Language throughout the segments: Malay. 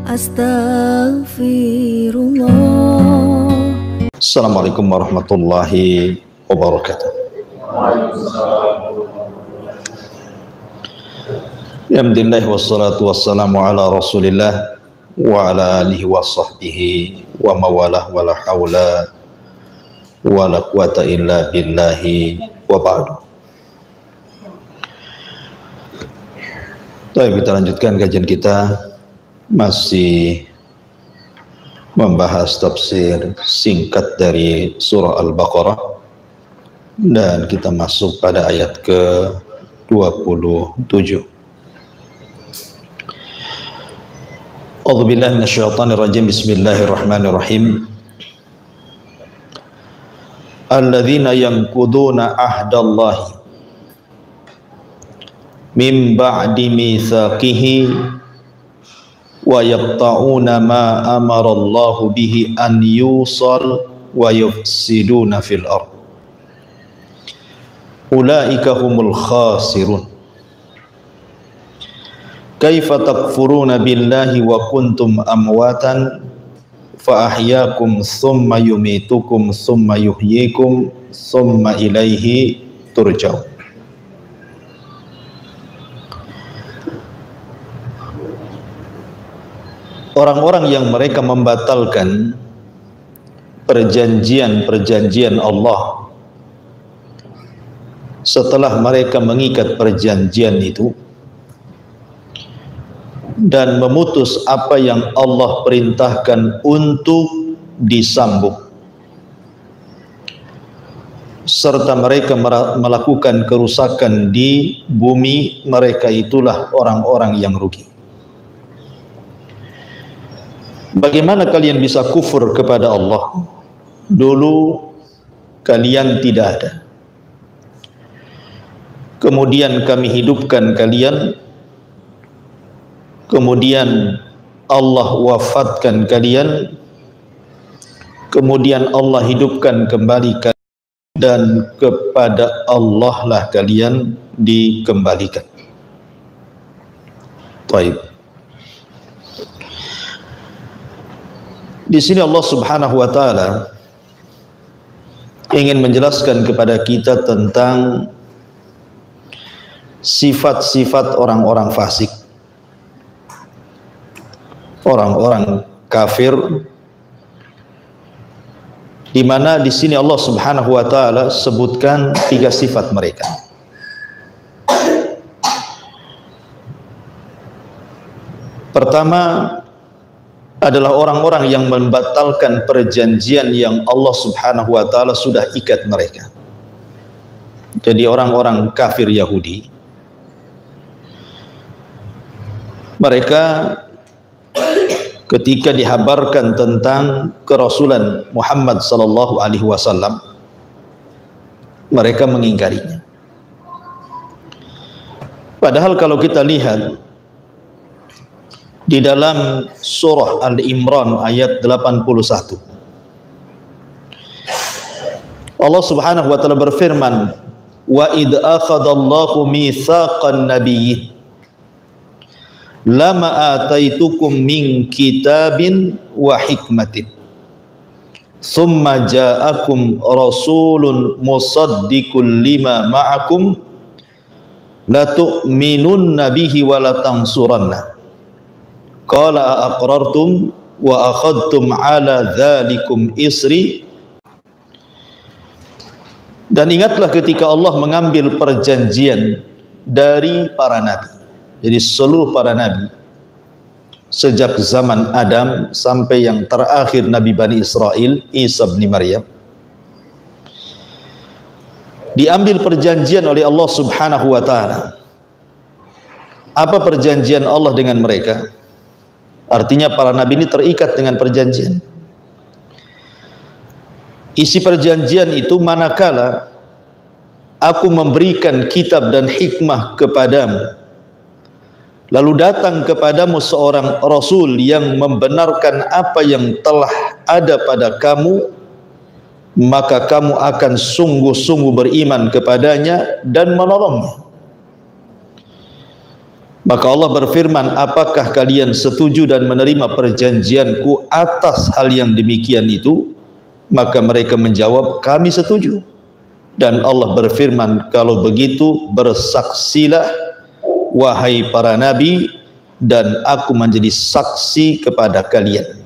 Astaghfirullah. Assalamualaikum warahmatullahi wabarakatuh. Alhamdulillah wassalatu wassalamu ala Rasulillah wa ala alihi wa sahbihi wa mawalah wa la hawla wa la quwata illa billahi wa ba'du. Baik, kita lanjutkan kajian kita, masih membahas tafsir singkat dari surah Al-Baqarah, dan kita masuk pada ayat ke-27. A'udzubillahi minasyaitonir rajim. Bismillahirrahmanirrahim. Alladzina yanquduna ahdallahi min ba'di mitsaqihi wa yaqta'una ma amara Allahu bihi an yusal wa yufsiduna fil ard. Ulaika humul khasirun. Kaifa takfuruna billahi wa kuntum amwatan fa ahyaakum thumma yumitukum thumma yuhyikum thumma ilaihi turja'un. Orang-orang yang mereka membatalkan perjanjian-perjanjian Allah setelah mereka mengikat perjanjian itu dan memutus apa yang Allah perintahkan untuk disambung, serta mereka melakukan kerusakan di bumi, mereka itulah orang-orang yang rugi. Bagaimana kalian bisa kufur kepada Allah? Dulu kalian tidak ada, kemudian kami hidupkan kalian, kemudian Allah wafatkan kalian, kemudian Allah hidupkan kembali kalian, dan kepada Allah lah kalian dikembalikan. Baik. Di sini Allah Subhanahu wa taala ingin menjelaskan kepada kita tentang sifat-sifat orang-orang fasik, orang-orang kafir, di mana di sini Allah Subhanahu wa taala sebutkan 3 sifat mereka. Pertama adalah orang-orang yang membatalkan perjanjian yang Allah Subhanahu wa taala sudah ikat mereka. Jadi orang-orang kafir Yahudi, mereka ketika dihabarkan tentang kerasulan Muhammad sallallahu alaihi wasallam, mereka mengingkarinya. Padahal kalau kita lihat di dalam surah Al-Imran ayat 81, Allah Subhanahu wa taala berfirman, wa id akhadallahu mitsaqan nabiyyin lama ataitukum min kitabin wa hikmatin thumma ja'akum rasulun musaddiqul lima ma'akum la tu'minunna bihi wa la tansuranna qala aqrartum wa akhadtum ala dzalikum isri. Dan ingatlah ketika Allah mengambil perjanjian dari para nabi, jadi seluruh para nabi sejak zaman Adam sampai yang terakhir Nabi Bani Israel, Isa bin Maryam, diambil perjanjian oleh Allah Subhanahu wa taala. Apa perjanjian Allah dengan mereka? Artinya para nabi ini terikat dengan perjanjian. Isi perjanjian itu, manakala aku memberikan kitab dan hikmah kepadamu, lalu datang kepadamu seorang rasul yang membenarkan apa yang telah ada pada kamu, maka kamu akan sungguh-sungguh beriman kepadanya dan menolongnya. Maka Allah berfirman, apakah kalian setuju dan menerima perjanjianku atas hal yang demikian itu? Maka mereka menjawab, kami setuju. Dan Allah berfirman, kalau begitu bersaksilah wahai para nabi, dan aku menjadi saksi kepada kalian.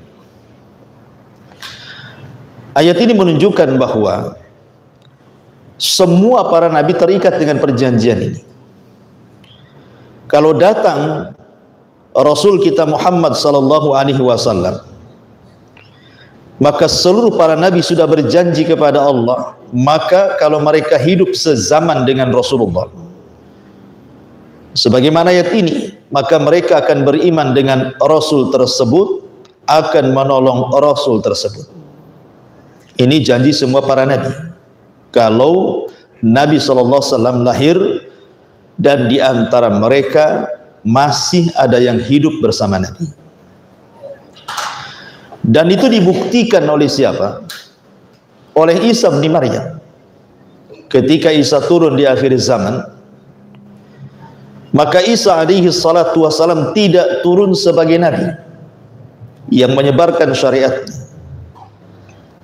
Ayat ini menunjukkan bahwa semua para nabi terikat dengan perjanjian ini. Kalau datang Rasul kita Muhammad sallallahu alaihi wasallam, maka seluruh para nabi sudah berjanji kepada Allah, maka kalau mereka hidup sezaman dengan Rasulullah, sebagaimana ayat ini, maka mereka akan beriman dengan Rasul tersebut, akan menolong Rasul tersebut. Ini janji semua para nabi. Kalau Nabi sallallahu alaihi wasallam lahir dan di antara mereka masih ada yang hidup bersama Nabi. Dan itu dibuktikan oleh siapa? Oleh Isa bin Maryam. Ketika Isa turun di akhir zaman, maka Isa alaihi salatu wasalam tidak turun sebagai Nabi yang menyebarkan syariat,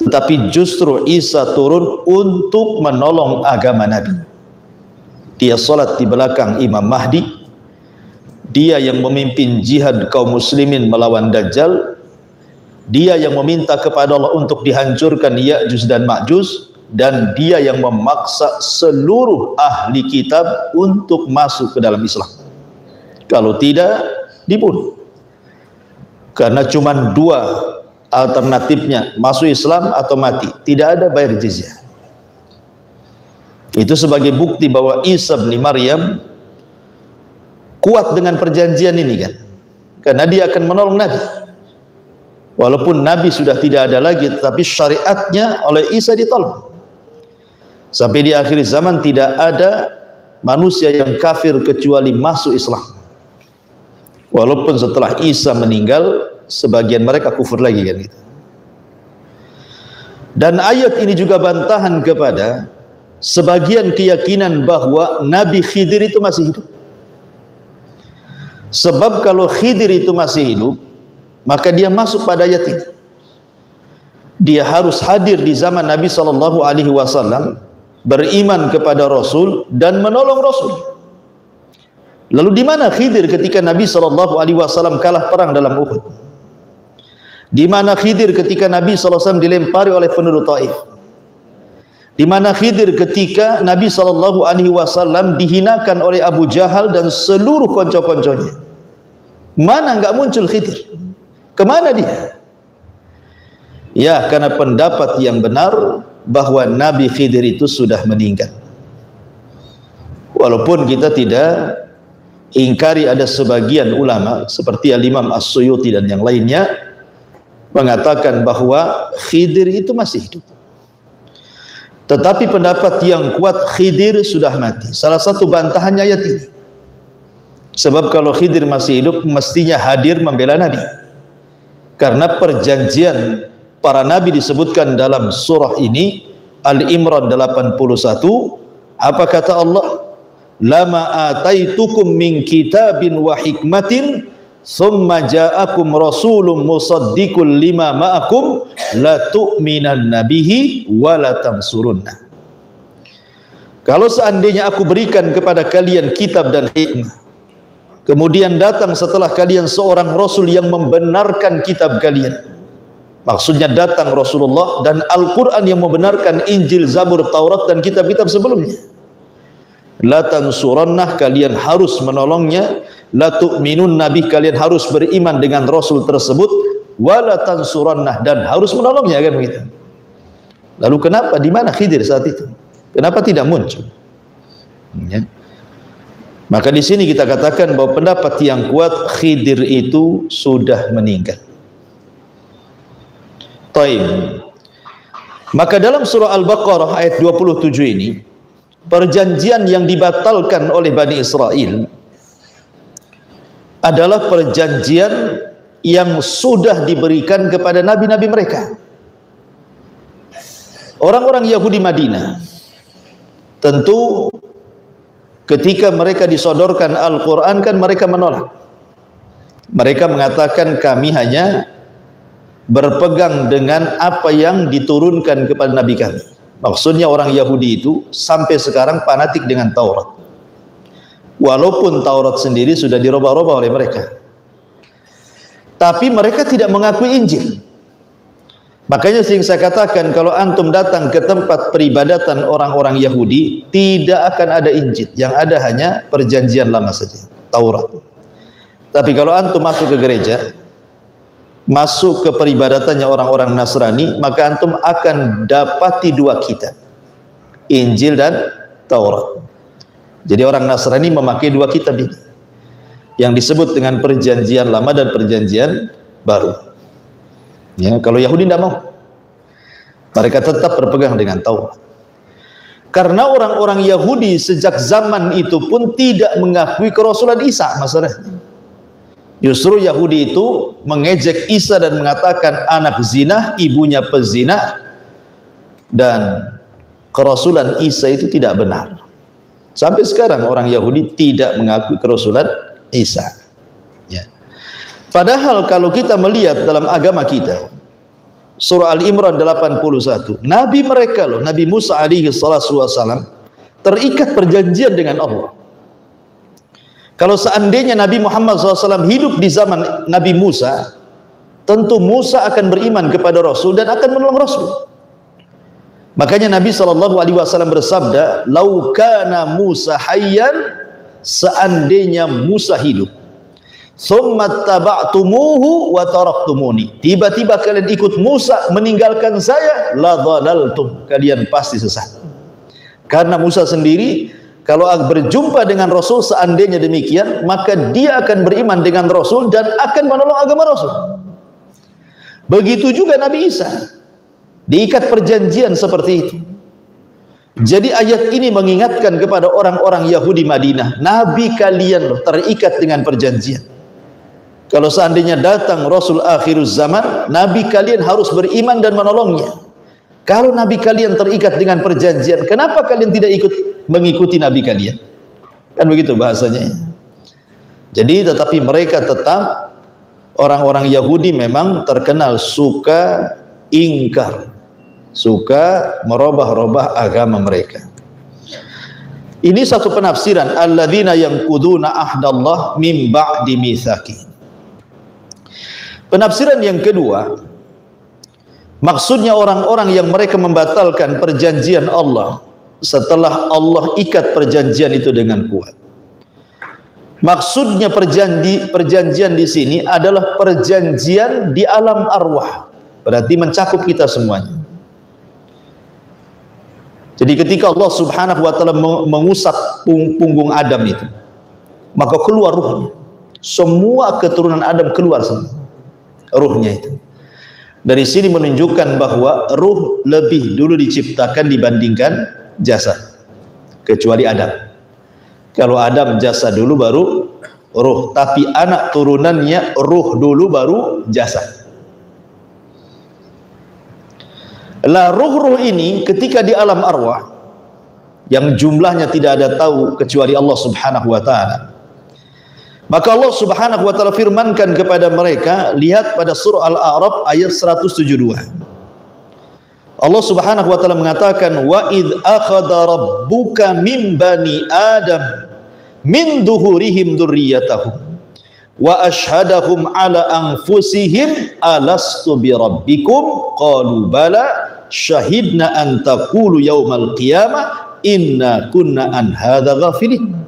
tetapi justru Isa turun untuk menolong agama Nabi. Dia salat di belakang Imam Mahdi, dia yang memimpin jihad kaum muslimin melawan Dajjal, dia yang meminta kepada Allah untuk dihancurkan Ya'juj dan Ma'juj, dan dia yang memaksa seluruh ahli kitab untuk masuk ke dalam Islam. Kalau tidak, dibunuh. Karena cuma dua alternatifnya, masuk Islam atau mati, tidak ada bayar jizyah. Itu sebagai bukti bahwa Isa bin Maryam kuat dengan perjanjian ini kan, karena dia akan menolong Nabi. Walaupun Nabi sudah tidak ada lagi, tetapi syariatnya oleh Isa ditolong. Sampai di akhir zaman tidak ada manusia yang kafir kecuali masuk Islam. Walaupun setelah Isa meninggal, sebagian mereka kufur lagi kan gitu. Dan ayat ini juga bantahan kepada sebagian keyakinan bahwa Nabi Khidir itu masih hidup. Sebab kalau Khidir itu masih hidup, maka dia masuk pada ayat ini. Dia harus hadir di zaman Nabi sallallahu alaihi wasallam, beriman kepada Rasul dan menolong Rasul. Lalu di mana Khidir ketika Nabi sallallahu alaihi wasallam kalah perang dalam Uhud? Di mana Khidir ketika Nabi sallallahu alaihi wasallam dilempari oleh penduduk Taif? Di mana Khidir ketika Nabi sallallahu alaihi wasallam dihinakan oleh Abu Jahal dan seluruh konco-konconya? Mana enggak muncul Khidir? Kemana dia? Ya, karena pendapat yang benar bahwa Nabi Khidir itu sudah meninggal. Walaupun kita tidak ingkari ada sebagian ulama seperti Al-Imam As-Suyuti dan yang lainnya mengatakan bahwa Khidir itu masih hidup. Tetapi pendapat yang kuat, Khidir sudah mati. Salah satu bantahannya ayat ini. Sebab kalau Khidir masih hidup, mestinya hadir membela Nabi. Karena perjanjian para Nabi disebutkan dalam surah ini, Al-Imran 81, apa kata Allah? Lama ataitukum min kitabin wa hikmatin summa ja'akum rasulun musaddiqul lima ma'akum la tu'minanna bihi wa la tansurunna. Kalau seandainya aku berikan kepada kalian kitab dan hikmah, kemudian datang setelah kalian seorang rasul yang membenarkan kitab kalian, maksudnya datang Rasulullah dan Al-Quran yang membenarkan Injil, Zabur, Taurat dan kitab-kitab sebelumnya, la tansurannah, kalian harus menolongnya, la tu'minun nabi, kalian harus beriman dengan Rasul tersebut, wa la tansurannah, dan harus menolongnya, kan begitu. Lalu kenapa, di mana Khidir saat itu? Kenapa tidak muncul? Ya. Maka di sini kita katakan bahwa pendapat yang kuat, Khidir itu sudah meninggal. Taib. Maka dalam surah Al-Baqarah ayat 27 ini, perjanjian yang dibatalkan oleh Bani Israel adalah perjanjian yang sudah diberikan kepada nabi-nabi mereka. Orang-orang Yahudi Madinah tentu ketika mereka disodorkan Al-Quran kan mereka menolak. Mereka mengatakan kami hanya berpegang dengan apa yang diturunkan kepada Nabi kami. Maksudnya orang Yahudi itu sampai sekarang fanatik dengan Taurat, walaupun Taurat sendiri sudah dirubah-rubah oleh mereka. Tapi mereka tidak mengakui Injil. Makanya sering saya katakan, kalau antum datang ke tempat peribadatan orang-orang Yahudi, tidak akan ada Injil, yang ada hanya perjanjian lama saja, Taurat. Tapi kalau antum masuk ke gereja, masuk ke peribadatannya orang-orang Nasrani, maka antum akan dapati dua kitab, Injil dan Taurat. Jadi orang Nasrani memakai dua kitab ini, yang disebut dengan perjanjian lama dan perjanjian baru. Ya, kalau Yahudi tidak mau, mereka tetap berpegang dengan Taurat. Karena orang-orang Yahudi sejak zaman itu pun tidak mengakui kerasulan Isa, masalahnya. Justru Yahudi itu mengejek Isa dan mengatakan anak zina, ibunya pezina, dan kerasulan Isa itu tidak benar. Sampai sekarang orang Yahudi tidak mengakui kerasulan Isa. Ya. Padahal kalau kita melihat dalam agama kita, surah Al-Imran 81, Nabi mereka loh, Nabi Musa alaihi salatu wassalam, terikat perjanjian dengan Allah. Kalau seandainya Nabi Muhammad SAW hidup di zaman Nabi Musa, tentu Musa akan beriman kepada Rasul dan akan menolong Rasul. Makanya Nabi SAW bersabda, "Lau kana Musa hayyan", seandainya Musa hidup, "Tsumma taba'tumuhu wa taraktumuni", tiba-tiba kalian ikut Musa meninggalkan saya, la dhalaltum, kalian pasti sesat. Karena Musa sendiri kalau berjumpa dengan Rasul, seandainya demikian, maka dia akan beriman dengan Rasul dan akan menolong agama Rasul. Begitu juga Nabi Isa, diikat perjanjian seperti itu. Jadi ayat ini mengingatkan kepada orang-orang Yahudi Madinah, Nabi kalian loh terikat dengan perjanjian. Kalau seandainya datang Rasul akhiruz zaman, Nabi kalian harus beriman dan menolongnya. Kalau Nabi kalian terikat dengan perjanjian, kenapa kalian tidak mengikuti Nabi kalian? Kan begitu bahasanya. Jadi tetapi mereka tetap, orang-orang Yahudi memang terkenal suka ingkar, suka merubah-rubah agama mereka. Ini satu penafsiran, alladzina yanquduna ahdallah min ba'di mitsaqi. Penafsiran yang kedua, maksudnya orang-orang yang mereka membatalkan perjanjian Allah setelah Allah ikat perjanjian itu dengan kuat. Maksudnya perjanjian di sini adalah perjanjian di alam arwah, berarti mencakup kita semuanya. Jadi ketika Allah Subhanahu wa taala mengusap punggung Adam itu, maka keluar ruhnya. Semua keturunan Adam keluar semua ruhnya itu. Dari sini menunjukkan bahwa ruh lebih dulu diciptakan dibandingkan jasad, kecuali Adam. Kalau Adam jasad dulu baru ruh, tapi anak turunannya ruh dulu baru jasad. Lah ruh-ruh ini ketika di alam arwah, yang jumlahnya tidak ada tahu kecuali Allah Subhanahu wa taala, maka Allah Subhanahu wa taala firmankan kepada mereka, lihat pada surah Al-A'raf ayat 172. Allah Subhanahu wa taala mengatakan, "Wa id akhadha rabbuka min bani Adam min duhurihim dzurriyyatahum wa ashhadahum ala anfusihim alastu bi rabbikum qalu bala syahidna an taqulu yaumal qiyamah inna kunna an hadza ghafilin."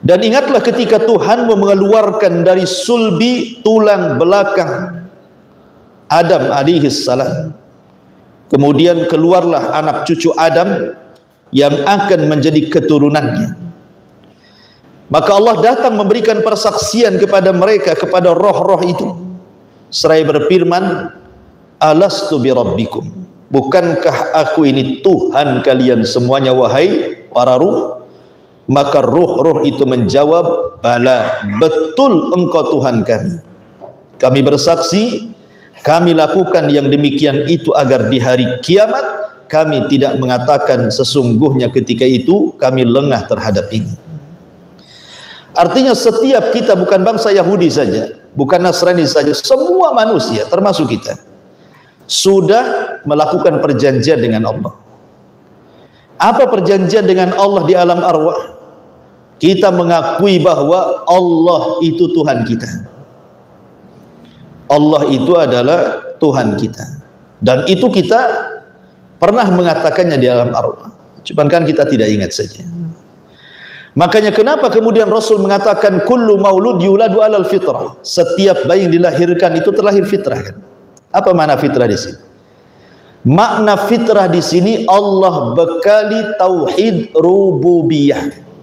Dan ingatlah ketika Tuhan mengeluarkan dari sulbi tulang belakang Adam alaihis salam, kemudian keluarlah anak cucu Adam yang akan menjadi keturunannya. Maka Allah datang memberikan persaksian kepada mereka, kepada roh-roh itu, seraya berfirman, alastu bi rabbikum, bukankah aku ini Tuhan kalian semuanya wahai para ruh? Maka ruh-ruh itu menjawab, bala, betul engkau Tuhan kami. Kami bersaksi, kami lakukan yang demikian itu agar di hari kiamat kami tidak mengatakan sesungguhnya ketika itu kami lengah terhadap ini. Artinya setiap kita, bukan bangsa Yahudi saja, bukan Nasrani saja, semua manusia termasuk kita sudah melakukan perjanjian dengan Allah. Apa perjanjian dengan Allah di alam arwah? Kita mengakui bahwa Allah itu Tuhan kita. Allah itu adalah Tuhan kita. Dan itu kita pernah mengatakannya di alam arwah. Cuman kan kita tidak ingat saja. Makanya kenapa kemudian Rasul mengatakan kullu maulud yuladu alal fitrah. Setiap bayi yang dilahirkan itu terlahir fitrah kan? Apa makna fitrah di sini? Makna fitrah di sini Allah bekali tauhid rububiyah.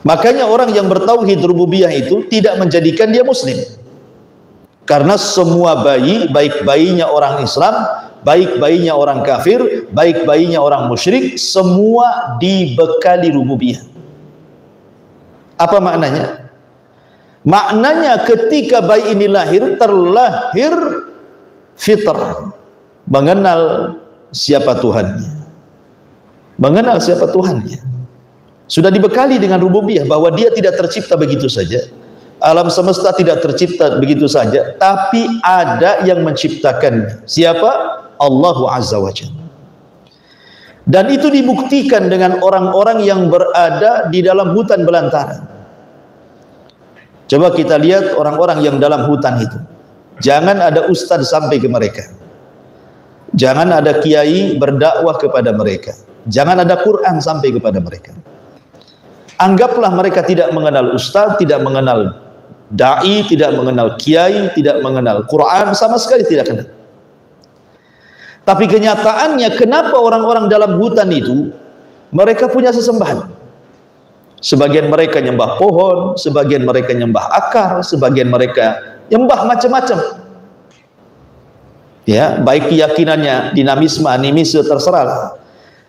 Makanya orang yang bertauhid rububiyah itu tidak menjadikan dia muslim. Karena semua bayi, baik bayinya orang Islam, baik bayinya orang kafir, baik bayinya orang musyrik, semua dibekali rububiyah. Apa maknanya? Maknanya ketika bayi ini lahir, terlahir fitrah, mengenal siapa Tuhannya, mengenal siapa Tuhannya. Sudah dibekali dengan rububiyah, bahwa dia tidak tercipta begitu saja. Alam semesta tidak tercipta begitu saja, tapi ada yang menciptakannya. Siapa? Allahu Azza wa Jalla. Dan itu dibuktikan dengan orang-orang yang berada di dalam hutan belantara. Coba kita lihat orang-orang yang dalam hutan itu. Jangan ada ustadz sampai ke mereka. Jangan ada kiai berdakwah kepada mereka. Jangan ada Quran sampai kepada mereka. Anggaplah mereka tidak mengenal ustaz, tidak mengenal da'i, tidak mengenal kiai, tidak mengenal Quran, sama sekali tidak kenal. Tapi kenyataannya, kenapa orang-orang dalam hutan itu mereka punya sesembahan? Sebagian mereka nyembah pohon, sebagian mereka nyembah akar, sebagian mereka nyembah macam-macam. Ya, baik keyakinannya dinamisme, animisme, terserah.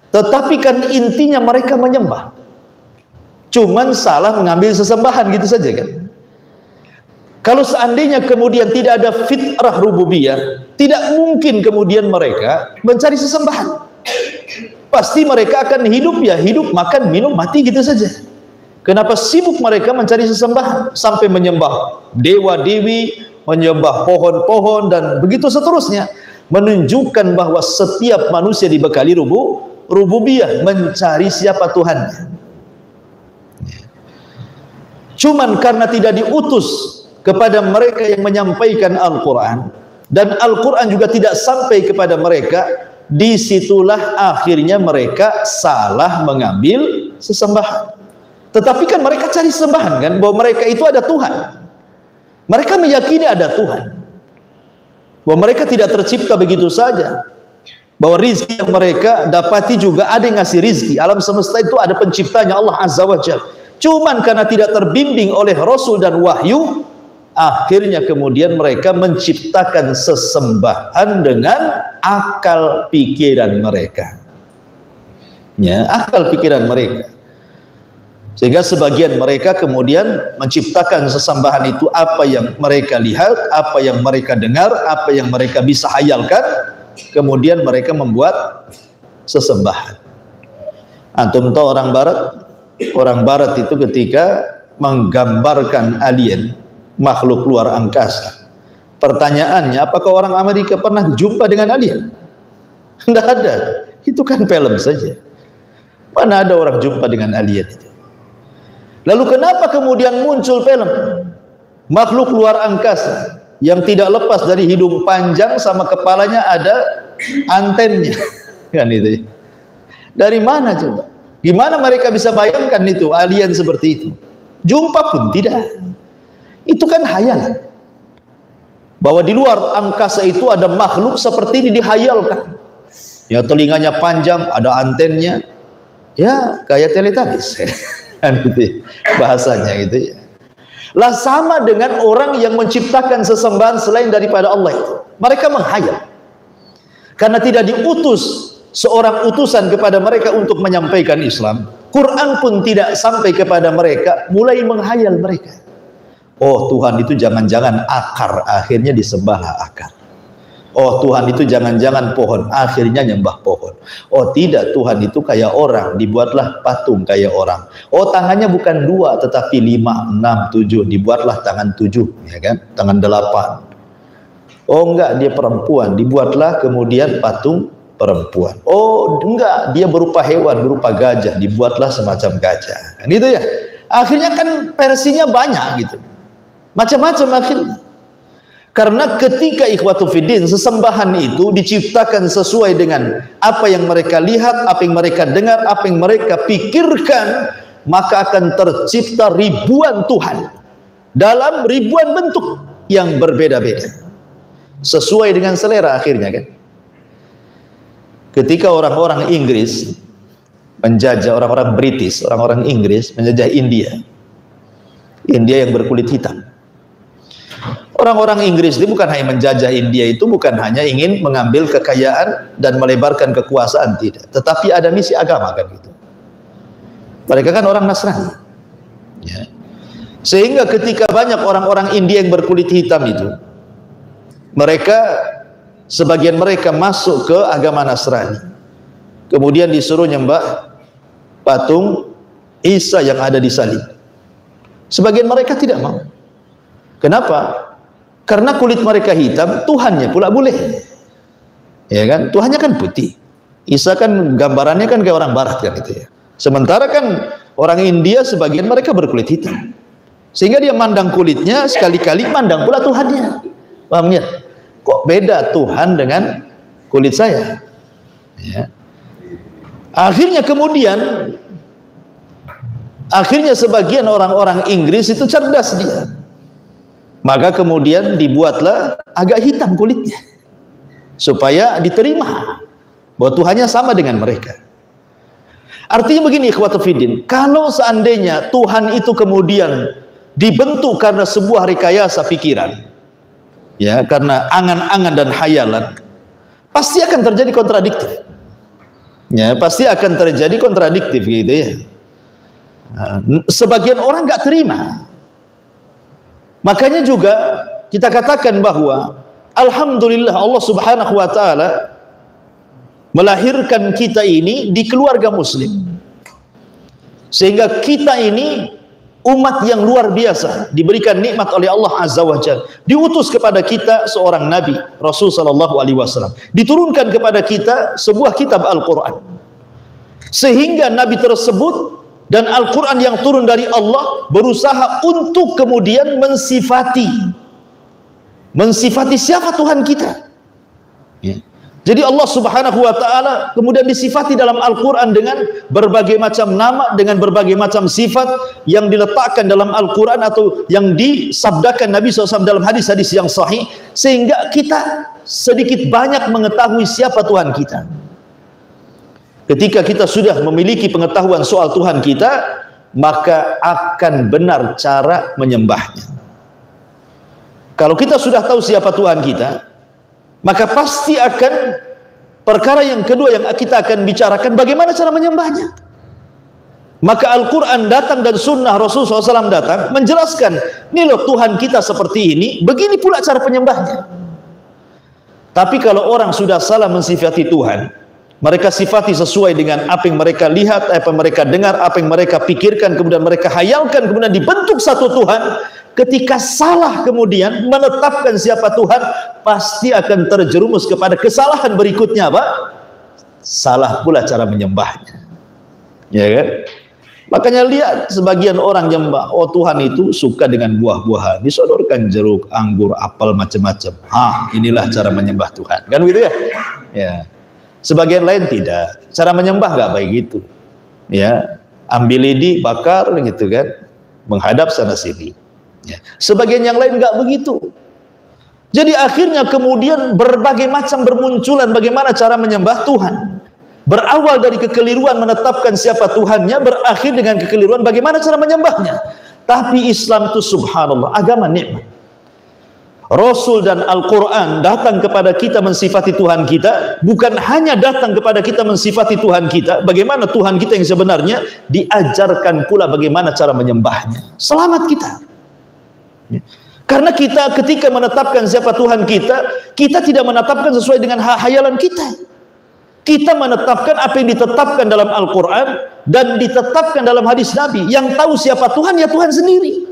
Tetapi kan intinya mereka menyembah. Cuman salah mengambil sesembahan gitu saja kan. Kalau seandainya kemudian tidak ada fitrah rububiyah, tidak mungkin kemudian mereka mencari sesembahan. Pasti mereka akan hidup ya hidup, makan, minum, mati gitu saja. Kenapa sibuk mereka mencari sesembahan sampai menyembah dewa-dewi, menyembah pohon-pohon dan begitu seterusnya, menunjukkan bahwa setiap manusia dibekali rububiyah, mencari siapa Tuhannya. Cuman karena tidak diutus kepada mereka yang menyampaikan Al-Quran, dan Al-Quran juga tidak sampai kepada mereka, disitulah akhirnya mereka salah mengambil sesembahan. Tetapi kan mereka cari sesembahan kan, bahwa mereka itu ada Tuhan. Mereka meyakini ada Tuhan, bahwa mereka tidak tercipta begitu saja, bahwa rizki yang mereka dapati juga ada yang ngasih rizki. Alam semesta itu ada penciptanya, Allah Azza wa Jalla. Cuman karena tidak terbimbing oleh Rasul dan wahyu, akhirnya kemudian mereka menciptakan sesembahan dengan akal pikiran mereka. Ya, akal pikiran mereka. Sehingga sebagian mereka kemudian menciptakan sesembahan itu apa yang mereka lihat, apa yang mereka dengar, apa yang mereka bisa hayalkan, kemudian mereka membuat sesembahan. Antum tahu orang Barat itu ketika menggambarkan alien, makhluk luar angkasa, pertanyaannya, apakah orang Amerika pernah jumpa dengan alien? Tidak ada, itu kan film saja. Mana ada orang jumpa dengan alien itu? Lalu kenapa kemudian muncul film makhluk luar angkasa yang tidak lepas dari hidung panjang sama kepalanya ada antennya? Kan itu. Dari mana coba? Gimana mereka bisa bayangkan itu alien seperti itu? Jumpa pun tidak. Itu kan hayalan. Bahwa di luar angkasa itu ada makhluk seperti ini dihayalkan. Ya, telinganya panjang, ada antennya. Ya, kayak teletabis. Kan gitu bahasanya gitu ya. Lah sama dengan orang yang menciptakan sesembahan selain daripada Allah itu. Mereka menghayal. Karena tidak diutus seorang utusan kepada mereka untuk menyampaikan Islam, Quran pun tidak sampai kepada mereka, mulai menghayal mereka. Oh, Tuhan itu jangan-jangan akar, akhirnya disembahlah akar. Oh, Tuhan itu jangan-jangan pohon, akhirnya nyembah pohon. Oh tidak, Tuhan itu kayak orang, dibuatlah patung kayak orang. Oh, tangannya bukan 2 tetapi 5, 6, 7, dibuatlah tangan 7, ya kan? Tangan 8. Oh enggak, dia perempuan, dibuatlah kemudian patung perempuan. Oh enggak, dia berupa hewan, berupa gajah, dibuatlah semacam gajah. Kan gitu ya. Akhirnya kan versinya banyak gitu. Macam-macam akhirnya. Karena ketika ikhwatu fiddin, sesembahan itu diciptakan sesuai dengan apa yang mereka lihat, apa yang mereka dengar, apa yang mereka pikirkan, maka akan tercipta ribuan Tuhan dalam ribuan bentuk yang berbeda-beda, sesuai dengan selera akhirnya kan. Ketika orang-orang Inggris menjajah, orang-orang British, orang-orang Inggris menjajah India, India yang berkulit hitam. Orang-orang Inggris itu bukan hanya menjajah India, itu bukan hanya ingin mengambil kekayaan dan melebarkan kekuasaan, tidak, tetapi ada misi agama kan gitu. Mereka kan orang Nasrani ya. Sehingga ketika banyak orang-orang India yang berkulit hitam itu, mereka, sebagian mereka masuk ke agama Nasrani, kemudian disuruh nyembah patung Isa yang ada di salib. Sebagian mereka tidak mau. Kenapa? Karena kulit mereka hitam, Tuhannya pula boleh, ya kan? Tuhannya kan putih. Isa kan gambarannya kan kayak orang Barat kan gitu ya. Sementara kan orang India sebagian mereka berkulit hitam, sehingga dia mandang kulitnya, sekali-kali mandang pula Tuhannya. Paham ya? Kok beda Tuhan dengan kulit saya? Ya. Akhirnya sebagian orang-orang Inggris itu cerdas dia. Maka kemudian dibuatlah agak hitam kulitnya, supaya diterima bahwa Tuhannya sama dengan mereka. Artinya begini ikhwatu fiddin, kalau seandainya Tuhan itu kemudian dibentuk karena sebuah rekayasa pikiran, ya, karena angan-angan dan hayalan, pasti akan terjadi kontradiktif. Ya, pasti akan terjadi kontradiktif gitu ya. Nah, sebagian orang nggak terima. Makanya juga kita katakan bahwa alhamdulillah Allah Subhanahu wa taala melahirkan kita ini di keluarga muslim, sehingga kita ini umat yang luar biasa, diberikan nikmat oleh Allah Azza wa Jalla, diutus kepada kita seorang nabi Rasul sallallahu alaihi wasallam, diturunkan kepada kita sebuah kitab Al-Qur'an, sehingga nabi tersebut dan Al-Quran yang turun dari Allah berusaha untuk kemudian mensifati siapa Tuhan kita ya. Jadi Allah Subhanahu wa ta'ala kemudian disifati dalam Al-Quran dengan berbagai macam nama, dengan berbagai macam sifat yang diletakkan dalam Al-Quran atau yang disabdakan Nabi SAW dalam hadis-hadis yang sahih, sehingga kita sedikit banyak mengetahui siapa Tuhan kita. Ketika kita sudah memiliki pengetahuan soal Tuhan kita, maka akan benar cara menyembahnya. Kalau kita sudah tahu siapa Tuhan kita, maka pasti akan perkara yang kedua yang kita akan bicarakan, bagaimana cara menyembahnya. Maka Al-Quran datang dan sunnah Rasulullah SAW datang menjelaskan, ini loh Tuhan kita seperti ini, begini pula cara penyembahnya. Tapi kalau orang sudah salah mensifati Tuhan, mereka sifati sesuai dengan apa yang mereka lihat, apa yang mereka dengar, apa yang mereka pikirkan, kemudian mereka hayalkan, kemudian dibentuk satu Tuhan. Ketika salah kemudian menetapkan siapa Tuhan, pasti akan terjerumus kepada kesalahan berikutnya, Pak. Salah pula cara menyembahnya. Ya kan? Makanya lihat sebagian orang nyembah, oh Tuhan itu suka dengan buah-buahan, disodorkan jeruk, anggur, apel, macam-macam. Inilah cara menyembah Tuhan. Kan gitu ya? Ya. Sebagian lain tidak, cara menyembah nggak baik gitu, ya, ambil lidi, bakar gitu kan, menghadap sana sini. Ya. Sebagian yang lain nggak begitu. Jadi akhirnya kemudian berbagai macam bermunculan bagaimana cara menyembah Tuhan. Berawal dari kekeliruan menetapkan siapa Tuhannya, berakhir dengan kekeliruan bagaimana cara menyembahnya. Tapi Islam itu subhanallah agama nikmat. Rasul dan Al-Quran datang kepada kita mensifati Tuhan kita, bukan hanya datang kepada kita mensifati Tuhan kita, bagaimana Tuhan kita yang sebenarnya, diajarkan pula bagaimana cara menyembahnya. Selamat kita. Karena kita ketika menetapkan siapa Tuhan kita, kita tidak menetapkan sesuai dengan hayalan kita. Kita menetapkan apa yang ditetapkan dalam Al-Quran dan ditetapkan dalam hadis Nabi. Yang tahu siapa Tuhan, ya Tuhan sendiri.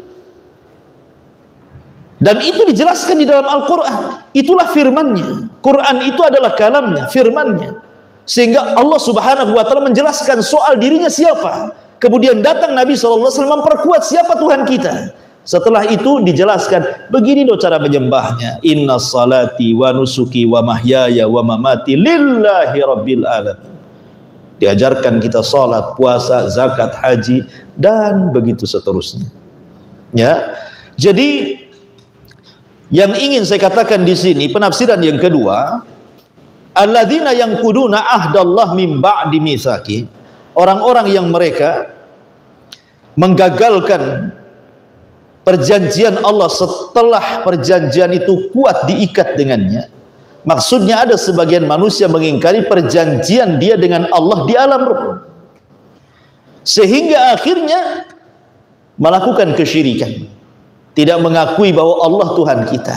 Dan itu dijelaskan di dalam Al-Quran. Itulah firmannya. Quran itu adalah kalamnya, firmannya. Sehingga Allah Subhanahu wa ta'ala menjelaskan soal dirinya siapa. Kemudian datang Nabi SAW memperkuat siapa Tuhan kita. Setelah itu dijelaskan, begini loh cara menyembahnya. Inna salati wa nusuki wa mahyaya wa mamati lillahi rabbil alamin. Diajarkan kita salat, puasa, zakat, haji, dan begitu seterusnya. Ya, jadi yang ingin saya katakan di sini, penafsiran yang kedua, alladzina yanquduna ahdallah min ba'di mitsaqi, orang-orang yang mereka menggagalkan perjanjian Allah setelah perjanjian itu kuat diikat dengannya. Maksudnya ada sebagian manusia mengingkari perjanjian dia dengan Allah di alam ruh, sehingga akhirnya melakukan kesyirikan, tidak mengakui bahwa Allah Tuhan kita.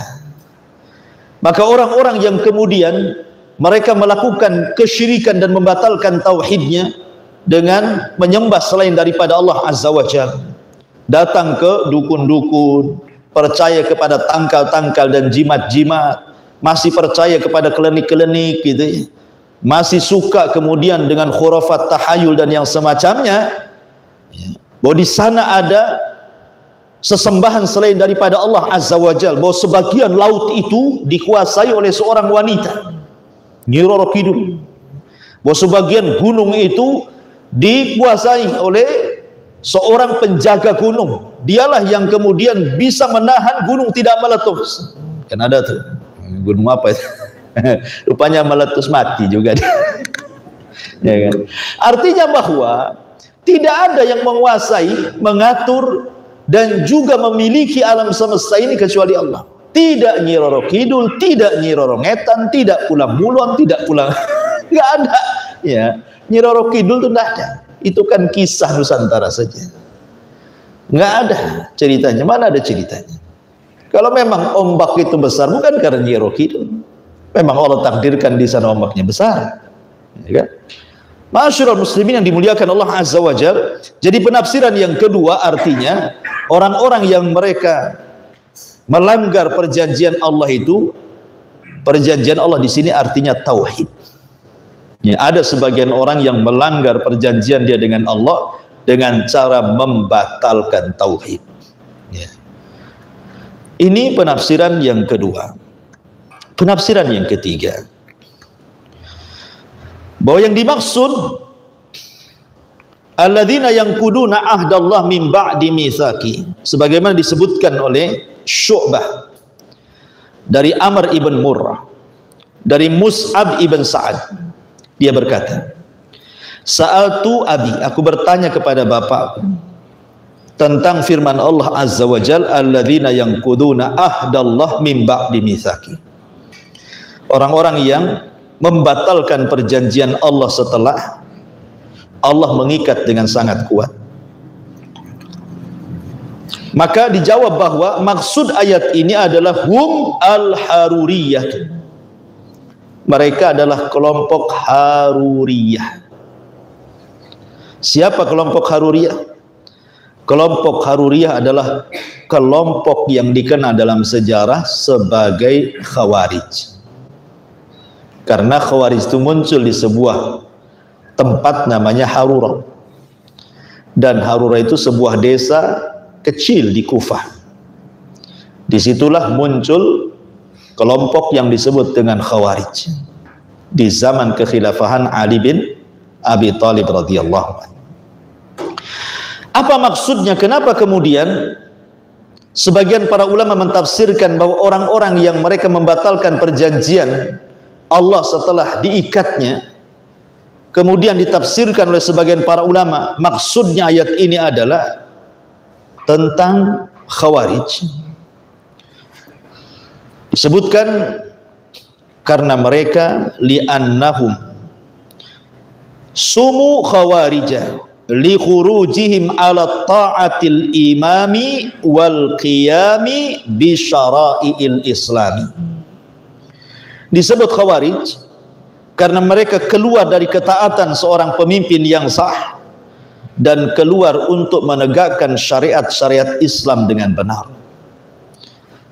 Maka orang-orang yang kemudian mereka melakukan kesyirikan dan membatalkan tauhidnya dengan menyembah selain daripada Allah Azza wa Jalla, datang ke dukun-dukun, percaya kepada tangkal-tangkal dan jimat-jimat, masih percaya kepada klinik-klinik gitu, masih suka kemudian dengan khurafat tahayul dan yang semacamnya, bahwa di sana ada sesembahan selain daripada Allah Azza wa Jalla, bahwa sebagian laut itu dikuasai oleh seorang wanita, Nyi Roro Kidul, bahwa sebagian gunung itu dikuasai oleh seorang penjaga gunung, dialah yang kemudian bisa menahan gunung tidak meletus. Kan ada tuh gunung apa itu? Rupanya meletus mati juga. Ya kan? Artinya bahwa tidak ada yang menguasai, mengatur dan juga memiliki alam semesta ini kecuali Allah. Tidak Nyi Roro Kidul, tidak Nyi Roro Ngetan, tidak Pulang Mulon, tidak Pulang nggak ada. Ya, Nyi Roro Kidul itu tidak ada. Itu kan kisah Nusantara saja, nggak ada ceritanya. Mana ada ceritanya? Kalau memang ombak itu besar, bukan karena Nyi Roro Kidul, memang Allah takdirkan di sana ombaknya besar, ya kan? Ma'asyiral muslimin yang dimuliakan Allah Azza wa Jalla. Jadi penafsiran yang kedua artinya orang-orang yang mereka melanggar perjanjian Allah itu, perjanjian Allah di sini artinya tauhid. Ya, ada sebagian orang yang melanggar perjanjian dia dengan Allah dengan cara membatalkan tauhid. Ya. Ini penafsiran yang kedua. Penafsiran yang ketiga, bahwa yang dimaksud alladzina yanquduna ahdallah min ba'di mitsaqi, sebagaimana disebutkan oleh Syu'bah dari Amr ibn Murrah, dari Mus'ab ibn Sa'ad. Dia berkata, Sa'altu abi, aku bertanya kepada bapakku tentang firman Allah Azza wa Jalla, alladzina yanquduna ahdallah min ba'di mitsaqi, orang-orang yang membatalkan perjanjian Allah setelah Allah mengikat dengan sangat kuat. Maka dijawab bahwa maksud ayat ini adalah hum al-haruriyah, mereka adalah kelompok Haruriyah. Siapa kelompok Haruriyah? Kelompok Haruriyah adalah kelompok yang dikenal dalam sejarah sebagai Khawarij. Karena Khawarij itu muncul di sebuah tempat namanya Harura, dan Harura itu sebuah desa kecil di Kufah. Disitulah muncul kelompok yang disebut dengan Khawarij di zaman kekhilafahan Ali bin Abi Thalib radhiyallahu anhu. Apa maksudnya? Kenapa kemudian sebagian para ulama mentafsirkan bahwa orang-orang yang mereka membatalkan perjanjian Allah setelah diikatnya, kemudian ditafsirkan oleh sebagian para ulama maksudnya ayat ini adalah tentang Khawarij. Disebutkan karena mereka li'annahum sumu khawarijah li khurujihim ala ta'atil imami wal qiyami bi syara'iil islami. Disebut khawarij karena mereka keluar dari ketaatan seorang pemimpin yang sah dan keluar untuk menegakkan syariat-syariat Islam dengan benar.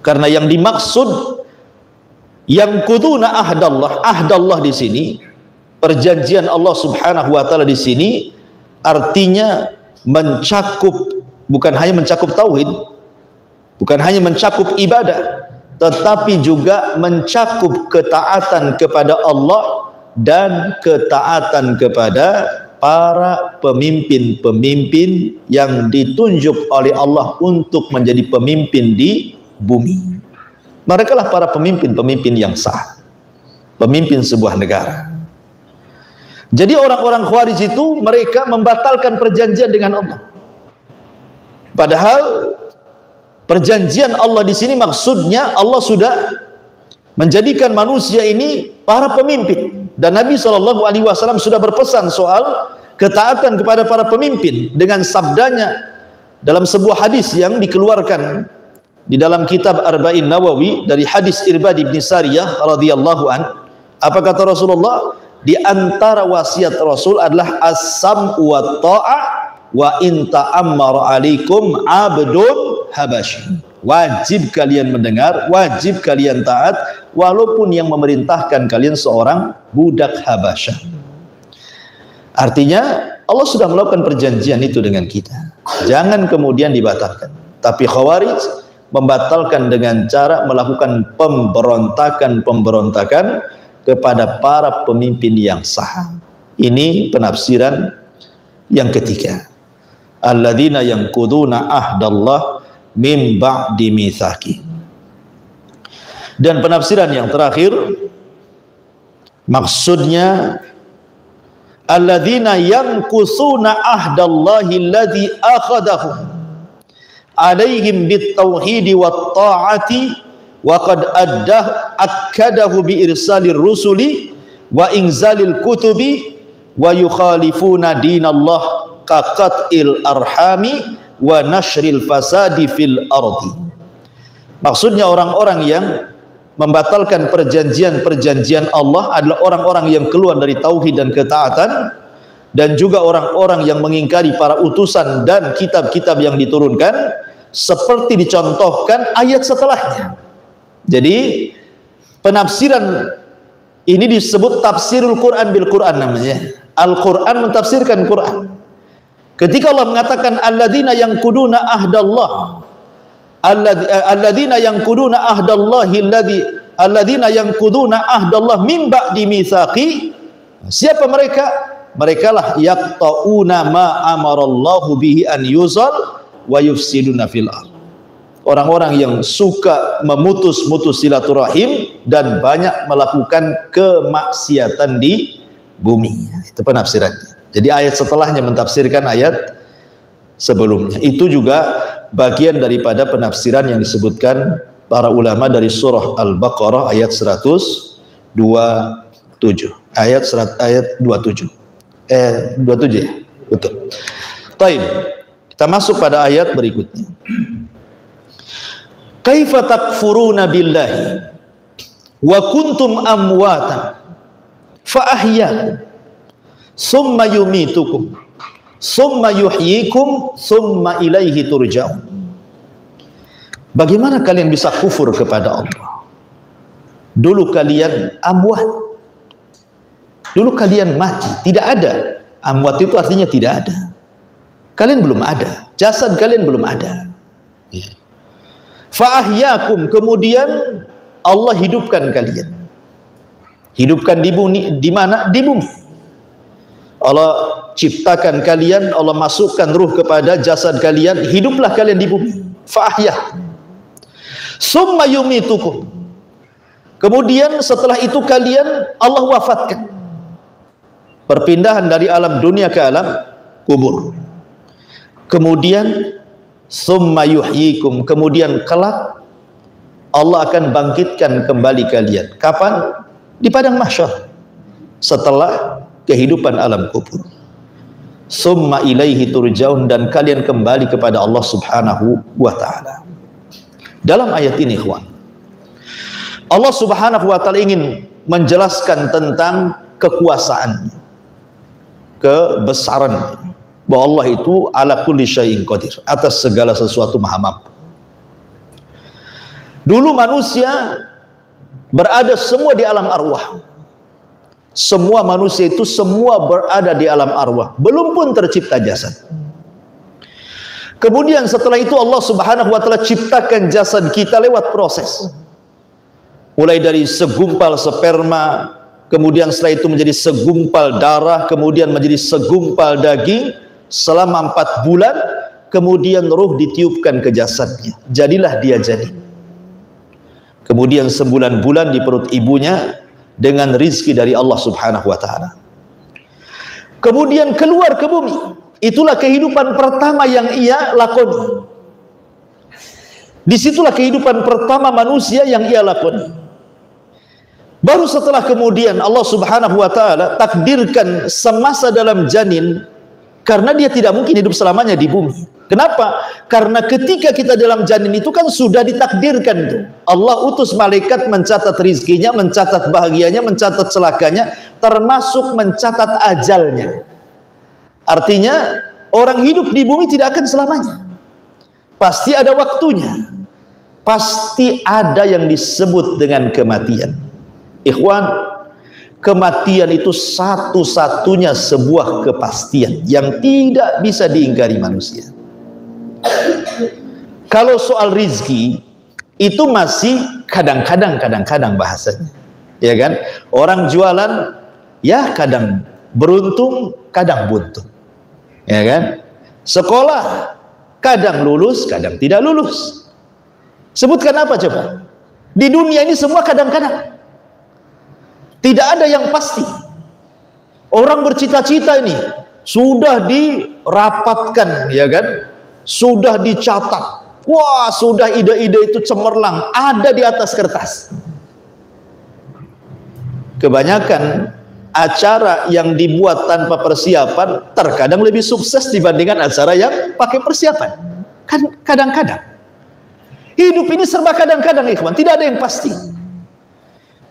Karena yang dimaksud yang kuduna ahdallah di sini, perjanjian Allah Subhanahu wa taala di sini artinya mencakup, bukan hanya mencakup tauhid, bukan hanya mencakup ibadah, tetapi juga mencakup ketaatan kepada Allah dan ketaatan kepada para pemimpin-pemimpin yang ditunjuk oleh Allah untuk menjadi pemimpin di bumi. Mereka lah para pemimpin-pemimpin yang sah, pemimpin sebuah negara. Jadi orang-orang Khawarij itu mereka membatalkan perjanjian dengan Allah. Padahal perjanjian Allah di sini maksudnya Allah sudah menjadikan manusia ini para pemimpin. Dan Nabi SAW sudah berpesan soal ketaatan kepada para pemimpin dengan sabdanya dalam sebuah hadis yang dikeluarkan di dalam kitab Arba'in Nawawi dari hadis Irbad bin Sariyah radhiyallahu an. Apa kata Rasulullah? Di antara wasiat Rasul adalah as-sam'u wa ta'a wa in ta'ammara alaikum 'abdun habasyi. Wajib kalian mendengar, wajib kalian taat walaupun yang memerintahkan kalian seorang budak Habasyah. Artinya Allah sudah melakukan perjanjian itu dengan kita, jangan kemudian dibatalkan. Tapi Khawarij membatalkan dengan cara melakukan pemberontakan kepada para pemimpin yang sah. Ini penafsiran yang ketiga, alladzina yanquduna ahdallah min ba'di mitsaqi. Dan penafsiran yang terakhir maksudnya alladzina yanqusuna ahdallahi alladzi akhadahu alaihim bitauhidi wat ta'ati wa qad akkadahu bi irsalir rusuli wa inzalil kutubi wa yukhalifuna dinallah kaqatil arhami wa nashril fasadi fil ardi. Maksudnya orang-orang yang membatalkan perjanjian-perjanjian Allah adalah orang-orang yang keluar dari tauhid dan ketaatan, dan juga orang-orang yang mengingkari para utusan dan kitab-kitab yang diturunkan seperti dicontohkan ayat setelahnya. Jadi penafsiran ini disebut tafsirul Quran bil Quran namanya. Al-Quran mentafsirkan Quran. Ketika Allah mengatakan alladzina yanquduna ahdallah, alladzina yanquduna ahdallahi alladzina yanquduna ahdallah min ba'di mitsaqi, siapa mereka? Merekalah yaqtauna ma amarallahu bihi an yuzal wa yufsiduna fil ardh. Orang-orang yang suka memutus-mutus silaturahim dan banyak melakukan kemaksiatan di bumi. Itu penafsirannya. Jadi ayat setelahnya mentafsirkan ayat sebelumnya. Itu juga bagian daripada penafsiran yang disebutkan para ulama dari surah Al-Baqarah ayat 127. Ayat 27 ya? Betul. Taib. Kita masuk pada ayat berikutnya. Kaifa takfuruna billahi wa kuntum amwatan fa ahyakum summa yumitukum summa yuhyikum summa ilaihi turja'un. Bagaimana kalian bisa kufur kepada Allah? Dulu kalian amwat, dulu kalian mati, tidak ada. Amwat itu artinya tidak ada. Kalian belum ada, jasad kalian belum ada. Fa ahyakum, kemudian Allah hidupkan kalian. Hidupkan di bumi, di mana? Di bumi. Allah ciptakan kalian, Allah masukkan ruh kepada jasad kalian, hiduplah kalian di bumi. Fa ahyakum summa yumitukum, kemudian setelah itu kalian Allah wafatkan. Perpindahan dari alam dunia ke alam kubur. Kemudian summa yuhyikum, kemudian kelak Allah akan bangkitkan kembali kalian. Kapan? Di padang mahsyar, setelah kehidupan alam kubur. summa ilaihi turja'un, dan kalian kembali kepada Allah Subhanahu wa taala. Dalam ayat ini, ikhwan, Allah Subhanahu wa taala ingin menjelaskan tentang kekuasaan, kebesaran, bahwa Allah itu ala kulli syai'in qadir, atas segala sesuatu maha mampu. Dulu manusia berada semua di alam arwah. Semua manusia itu semua berada di alam arwah, belum pun tercipta jasad. Kemudian setelah itu Allah Subhanahu wa taala ciptakan jasad kita lewat proses. Mulai dari segumpal sperma, kemudian setelah itu menjadi segumpal darah, kemudian menjadi segumpal daging selama 4 bulan, kemudian ruh ditiupkan ke jasadnya. Jadilah dia janin. Kemudian 9 bulan di perut ibunya dengan rizki dari Allah Subhanahu wa taala. Kemudian keluar ke bumi. Itulah kehidupan pertama yang ia lakoni. Disitulah kehidupan pertama manusia yang ia lakoni. Baru setelah kemudian Allah Subhanahu wa taala takdirkan semasa dalam janin, karena dia tidak mungkin hidup selamanya di bumi. Kenapa? Karena ketika kita dalam janin itu kan sudah ditakdirkan itu. Allah utus malaikat mencatat rizkinya, mencatat bahagianya, mencatat celakanya, termasuk mencatat ajalnya. Artinya orang hidup di bumi tidak akan selamanya. Pasti ada waktunya. Pasti ada yang disebut dengan kematian. Ikhwan, kematian itu satu-satunya sebuah kepastian yang tidak bisa diingkari manusia. Kalau soal rizki itu masih kadang-kadang bahasanya, ya kan? Orang jualan ya kadang beruntung, kadang buntung, ya kan? Sekolah kadang lulus, kadang tidak lulus. Sebutkan apa coba? Di dunia ini semua kadang-kadang. Tidak ada yang pasti. Orang bercita-cita ini sudah dirapatkan, ya kan? Sudah dicatat. Wah, sudah ide-ide itu cemerlang, ada di atas kertas. Kebanyakan acara yang dibuat tanpa persiapan terkadang lebih sukses dibandingkan acara yang pakai persiapan. Kan kadang-kadang. Hidup ini serba kadang-kadang, ikhwan. Tidak ada yang pasti.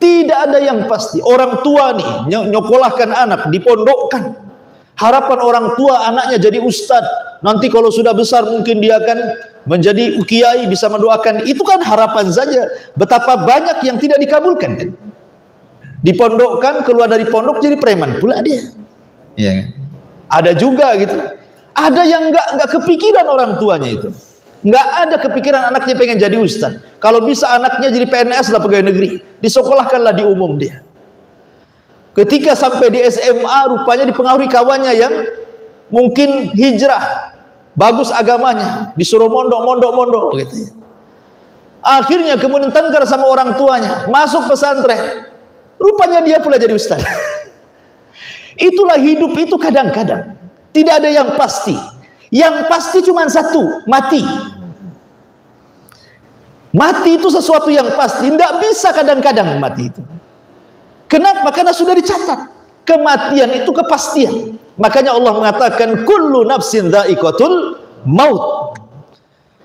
Tidak ada yang pasti. Orang tua nih nyokolahkan anak, dipondokkan. Harapan orang tua anaknya jadi ustadz. Nanti kalau sudah besar mungkin dia akan menjadi kiai, bisa mendoakan. Itu kan harapan saja. Betapa banyak yang tidak dikabulkan kan? Dipondokkan, keluar dari pondok jadi preman pula dia. Ya. Ada juga gitu. Ada yang nggak kepikiran orang tuanya itu. Nggak ada kepikiran anaknya pengen jadi ustaz. Kalau bisa anaknya jadi PNS lah, pegawai negeri. Disekolahkanlah di umum dia. Ketika sampai di SMA rupanya dipengaruhi kawannya yang mungkin hijrah, bagus agamanya, disuruh mondok gitu. Akhirnya kemudian tengkar sama orang tuanya, masuk pesantren. Rupanya dia pula jadi ustaz. Itulah hidup itu kadang-kadang. Tidak ada yang pasti. Yang pasti cuma satu, mati. Mati itu sesuatu yang pasti. Tidak bisa kadang-kadang mati itu. Kenapa? Karena sudah dicatat. Kematian itu kepastian. Makanya Allah mengatakan kullu nafsin dha'iqatul maut.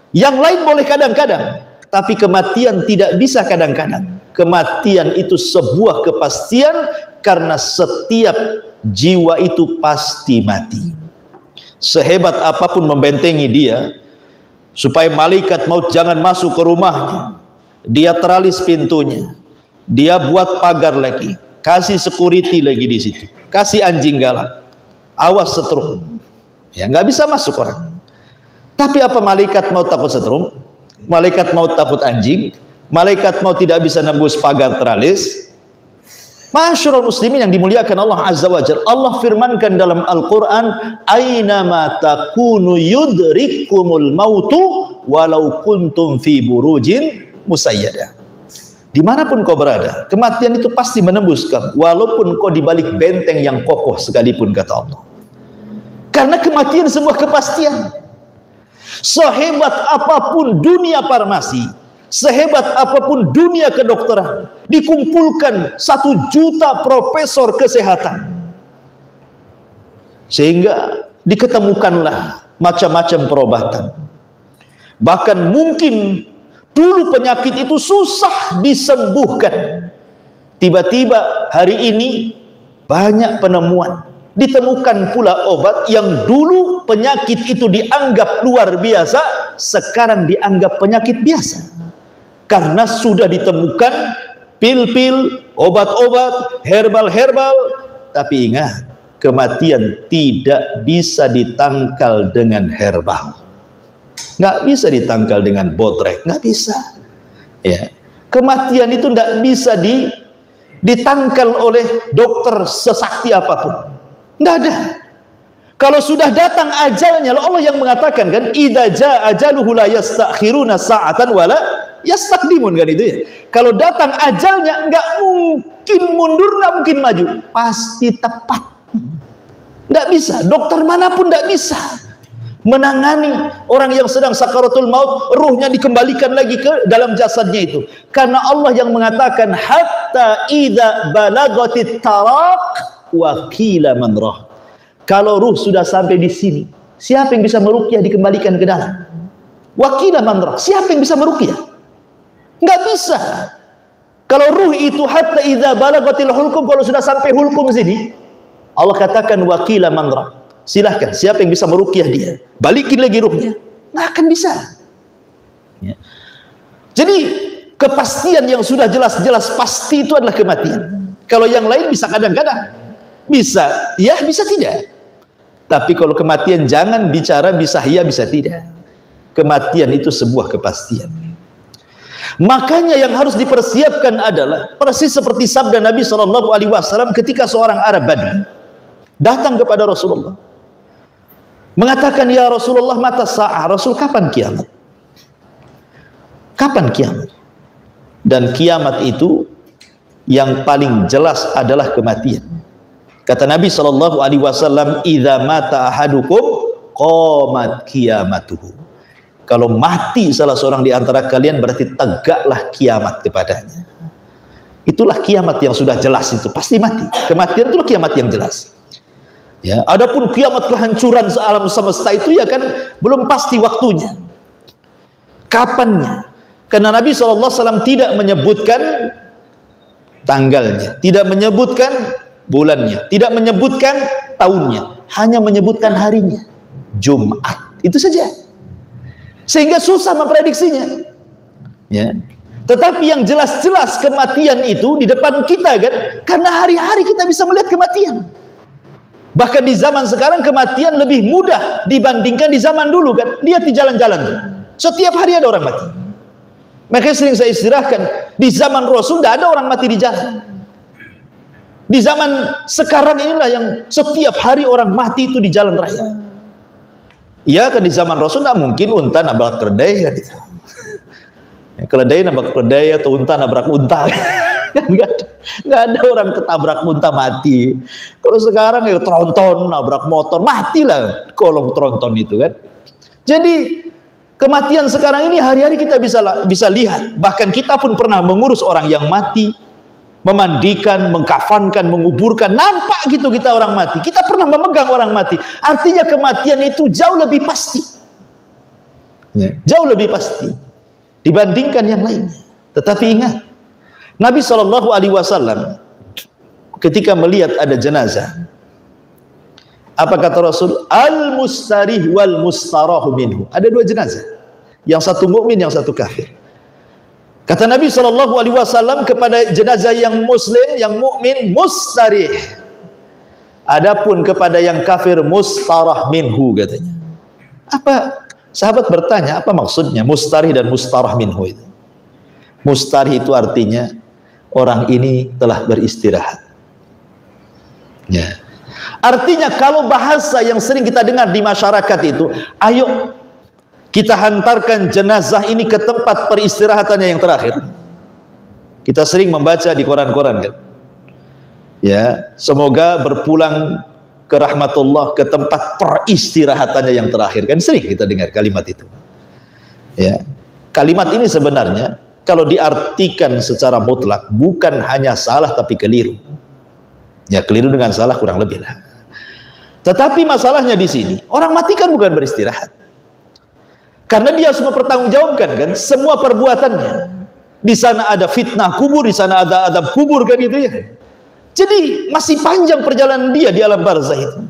Yang lain boleh kadang-kadang, tapi kematian tidak bisa kadang-kadang. Kematian itu sebuah kepastian, karena setiap jiwa itu pasti mati. Sehebat apapun membentengi dia supaya malaikat maut jangan masuk ke rumahnya, dia teralis pintunya, dia buat pagar lagi, kasih security lagi di situ, kasih anjing galak, awas setrum, ya nggak bisa masuk orang. Tapi apa malaikat maut takut setrum? Malaikat maut takut anjing? Malaikat maut tidak bisa nembus pagar teralis? Masyarul muslimin yang dimuliakan Allah Azza wa Jalla, Allah firmankan dalam Al-Quran, aynama takunu yudrikumul mautu walau kuntum fi burujin musayyadah. Dimanapun kau berada, kematian itu pasti menembus kamu, walaupun kau di balik benteng yang kokoh sekalipun, kata Allah. Karena kematian sebuah kepastian. Sehebat apapun dunia farmasi, sehebat apapun dunia kedokteran, dikumpulkan 1 juta profesor kesehatan, sehingga diketemukanlah macam-macam perobatan. Bahkan mungkin dulu penyakit itu susah disembuhkan. Tiba-tiba hari ini banyak penemuan. Ditemukan pula obat yang dulu penyakit itu dianggap luar biasa, sekarang dianggap penyakit biasa. Karena sudah ditemukan pil-pil, obat-obat, herbal-herbal. Tapi ingat, kematian tidak bisa ditangkal dengan herbal. Nggak bisa ditangkal dengan botrek, nggak bisa. Ya, kematian itu nggak bisa ditangkal oleh dokter sesakti apapun. Nggak ada. Kalau sudah datang ajalnya, Allah yang mengatakan kan, idza jaa ajaluhu la yastakhiruna sa'atan wala yastaqdimun, kan itu ya. Kalau datang ajalnya, nggak mungkin mundur, nggak mungkin maju, pasti tepat. Nggak bisa, dokter manapun nggak bisa menangani orang yang sedang sakaratul maut, ruhnya dikembalikan lagi ke dalam jasadnya itu. Karena Allah yang mengatakan hatta idza balagatit taraq wa qila man rah. Kalau ruh sudah sampai di sini, siapa yang bisa meruqyah dikembalikan ke dalam? Wa qila man rah. Siapa yang bisa meruqyah? Enggak bisa. Kalau ruh itu hatta idza balagatil hulqum, kalau sudah sampai hulqum sini, Allah katakan wa qila man rah. Silahkan, siapa yang bisa meruqyah dia? Balikin lagi ruhnya. Nggak akan bisa. Ya. Jadi kepastian yang sudah jelas-jelas pasti itu adalah kematian. Kalau yang lain bisa kadang-kadang, bisa ya, bisa tidak. Tapi kalau kematian jangan bicara bisa ya, bisa tidak. Kematian itu sebuah kepastian. Makanya yang harus dipersiapkan adalah persis seperti sabda Nabi SAW ketika seorang Arab Badui datang kepada Rasulullah, mengatakan, ya Rasulullah, mata sa'ah, Rasul, kapan kiamat? Kapan kiamat? Dan kiamat itu yang paling jelas adalah kematian. Kata Nabi SAW, idza mata ahadukum qamat kiamatuhu. Kalau mati salah seorang di antara kalian, berarti tegaklah kiamat kepadanya. Itulah kiamat yang sudah jelas, itu pasti mati. Kematian itulah kiamat yang jelas. Ya, adapun kiamat kehancuran alam semesta itu ya kan belum pasti waktunya, kapannya. Karena Nabi SAW tidak menyebutkan tanggalnya, tidak menyebutkan bulannya, tidak menyebutkan tahunnya, hanya menyebutkan harinya, Jumat, itu saja. Sehingga susah memprediksinya. Ya. Tetapi yang jelas-jelas kematian itu di depan kita kan, karena hari-hari kita bisa melihat kematian. Bahkan di zaman sekarang kematian lebih mudah dibandingkan di zaman dulu kan. Lihat di jalan-jalan, setiap hari ada orang mati. Makanya sering saya istilahkan, di zaman Rasul tidak ada orang mati di jalan. Di zaman sekarang inilah yang setiap hari orang mati itu di jalan raya. Iya kan, di zaman Rasul tidak mungkin unta nabrak keledai kan gitu. Keledai nabrak keledai atau unta nabrak unta. Nggak ada orang ketabrak unta mati. Kalau sekarang ya tronton nabrak motor, matilah kolong tronton itu kan. Jadi kematian sekarang ini hari-hari kita bisa lihat. Bahkan kita pun pernah mengurus orang yang mati, memandikan, mengkafankan, menguburkan. Nampak gitu kita orang mati. Kita pernah memegang orang mati. Artinya kematian itu jauh lebih pasti. Ya, jauh lebih pasti dibandingkan yang lainnya. Tetapi ingat, Nabi SAW ketika melihat ada jenazah, apa kata Rasul? Al-mustarih wal mustarahu minhu. Ada dua jenazah, yang satu mukmin, yang satu kafir. Kata Nabi SAW kepada jenazah yang muslim, yang mukmin, mustarih. Adapun kepada yang kafir, mustarah minhu katanya. Apa? Sahabat bertanya, apa maksudnya mustarih dan mustarah minhu itu? Mustarih itu artinya orang ini telah beristirahat. Ya. Artinya kalau bahasa yang sering kita dengar di masyarakat itu, ayo kita hantarkan jenazah ini ke tempat peristirahatannya yang terakhir. Kita sering membaca di koran-koran kan. Ya, semoga berpulang ke rahmatullah, ke tempat peristirahatannya yang terakhir. Kan sering kita dengar kalimat itu. Ya. Kalimat ini sebenarnya kalau diartikan secara mutlak bukan hanya salah tapi keliru. Ya, keliru dengan salah kurang lebih lah. Tetapi masalahnya di sini, orang mati kan bukan beristirahat. Karena dia harus mempertanggungjawabkan kan semua perbuatannya. Di sana ada fitnah kubur, di sana ada adab kubur kan gitu ya. Jadi masih panjang perjalanan dia di alam barzah itu.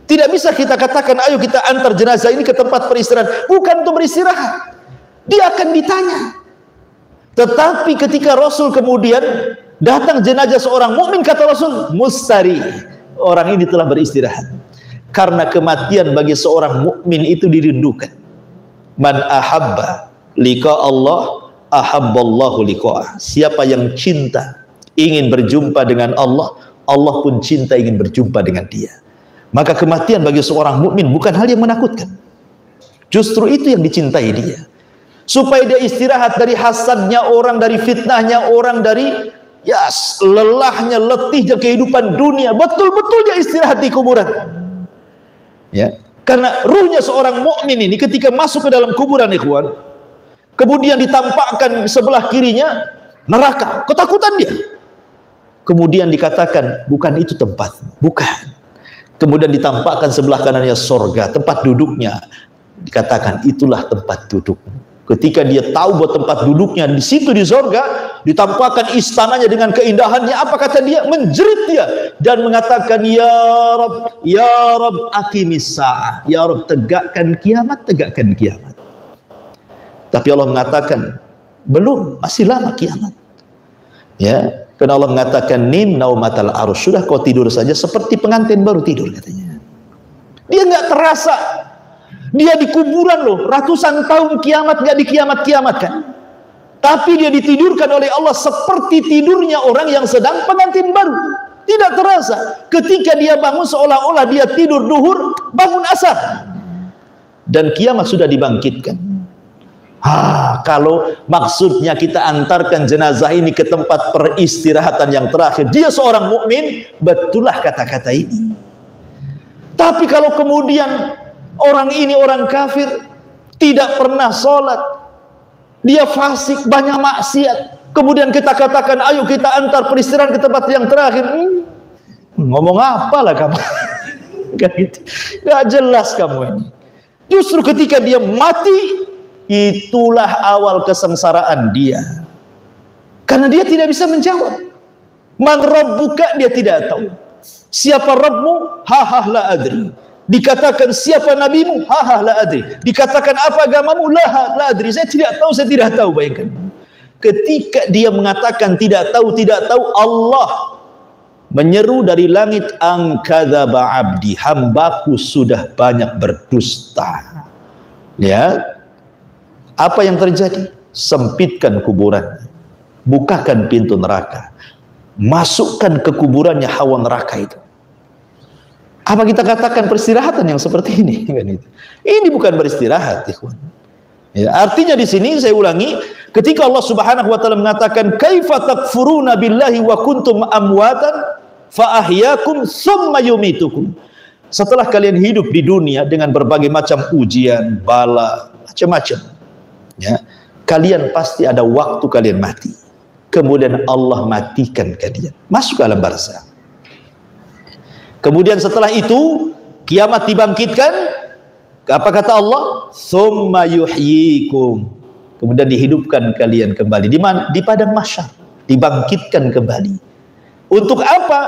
Tidak bisa kita katakan ayo kita antar jenazah ini ke tempat peristirahatan. Bukan untuk beristirahat. Dia akan ditanya. Tetapi ketika Rasul kemudian datang jenazah seorang mukmin, kata Rasul, mustari, orang ini telah beristirahat. Karena kematian bagi seorang mukmin itu dirindukan. Man ahabba liqa Allah ahabballahu liqa'ah. Siapa yang cinta ingin berjumpa dengan Allah, Allah pun cinta ingin berjumpa dengan dia. Maka kematian bagi seorang mukmin bukan hal yang menakutkan. Justru itu yang dicintai dia. Supaya dia istirahat dari hasadnya orang, dari fitnahnya orang, dari lelahnya, letihnya kehidupan dunia. Betul-betul dia istirahat di kuburan. Ya, karena ruhnya seorang mukmin ini ketika masuk ke dalam kuburan, ikhwan, kemudian ditampakkan sebelah kirinya neraka, ketakutan dia. Kemudian dikatakan, bukan itu tempat, bukan. Kemudian ditampakkan sebelah kanannya sorga, tempat duduknya. Dikatakan, itulah tempat duduk. Ketika dia tahu bahwa tempat duduknya di situ di sorga, ditampakkan istananya dengan keindahannya. Apa kata dia? Menjerit dia dan mengatakan, ya Rabb aqimis sa'ah. Ya Rabb, tegakkan kiamat, tegakkan kiamat. Tapi Allah mengatakan, belum, masih lama kiamat. Ya, karena Allah mengatakan, nim naumatal arus, sudah kau tidur saja seperti pengantin baru tidur, katanya. Dia nggak terasa. Dia di kuburan loh, ratusan tahun kiamat nggak dikiamat-kiamatkan. Tapi dia ditidurkan oleh Allah seperti tidurnya orang yang sedang pengantin baru. Tidak terasa. Ketika dia bangun seolah-olah dia tidur duhur, bangun asar. Dan kiamat sudah dibangkitkan. Kalau maksudnya kita antarkan jenazah ini ke tempat peristirahatan yang terakhir, dia seorang mukmin, betullah kata-kata ini. Tapi kalau kemudian orang ini orang kafir, tidak pernah sholat, dia fasik, banyak maksiat, kemudian kita katakan ayo kita antar peristirahatan ke tempat yang terakhir, ngomong apalah kamu? Gak jelas kamu ini. Justru ketika dia mati, itulah awal kesengsaraan dia, karena dia tidak bisa menjawab. Man rabbuka, dia tidak tahu. Siapa Rabbmu? La adri. Dikatakan siapa nabimu? La adri. Dikatakan apa agamamu? La adri. Saya tidak tahu. Bayangkan, ketika dia mengatakan tidak tahu, Allah menyeru dari langit, angkadzaba abdi, hambaku sudah banyak berdusta. Ya, apa yang terjadi? Sempitkan kuburan, bukakan pintu neraka, masukkan ke kuburannya hawa neraka itu. Apa kita katakan peristirahatan yang seperti ini? Ini bukan beristirahat, ikhwan. Ya, artinya di sini saya ulangi, ketika Allah Subhanahu wa taala mengatakan kaifa takfuruna billahi wa kuntum amwatan fa ahyakum tsumma yumitukum. Setelah kalian hidup di dunia dengan berbagai macam ujian, bala, macam-macam, ya, kalian pasti ada waktu kalian mati. Kemudian Allah matikan kalian, masuk ke alam barzah. Kemudian setelah itu kiamat dibangkitkan. Apa kata Allah? Tsumma yuhyikum. Kemudian dihidupkan kalian kembali. Di mana? Di padang mahsyar. Dibangkitkan kembali. Untuk apa?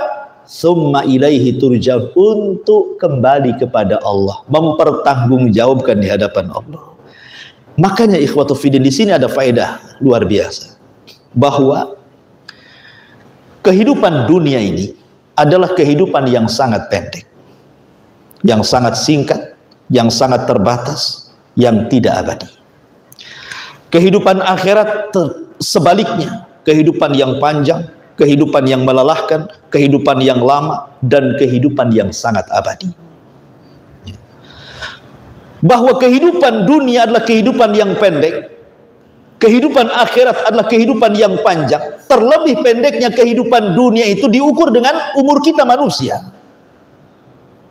Tsumma ilaihi turja'un. Untuk kembali kepada Allah, mempertanggungjawabkan di hadapan Allah. Makanya ikhwatu fiddin, di sini ada faedah luar biasa, bahwa kehidupan dunia ini adalah kehidupan yang sangat pendek, yang sangat singkat, yang sangat terbatas, yang tidak abadi. Kehidupan akhirat sebaliknya, kehidupan yang panjang, kehidupan yang melelahkan, kehidupan yang lama, dan kehidupan yang sangat abadi. Bahwa kehidupan dunia adalah kehidupan yang pendek, kehidupan akhirat adalah kehidupan yang panjang. Terlebih pendeknya kehidupan dunia itu diukur dengan umur kita manusia.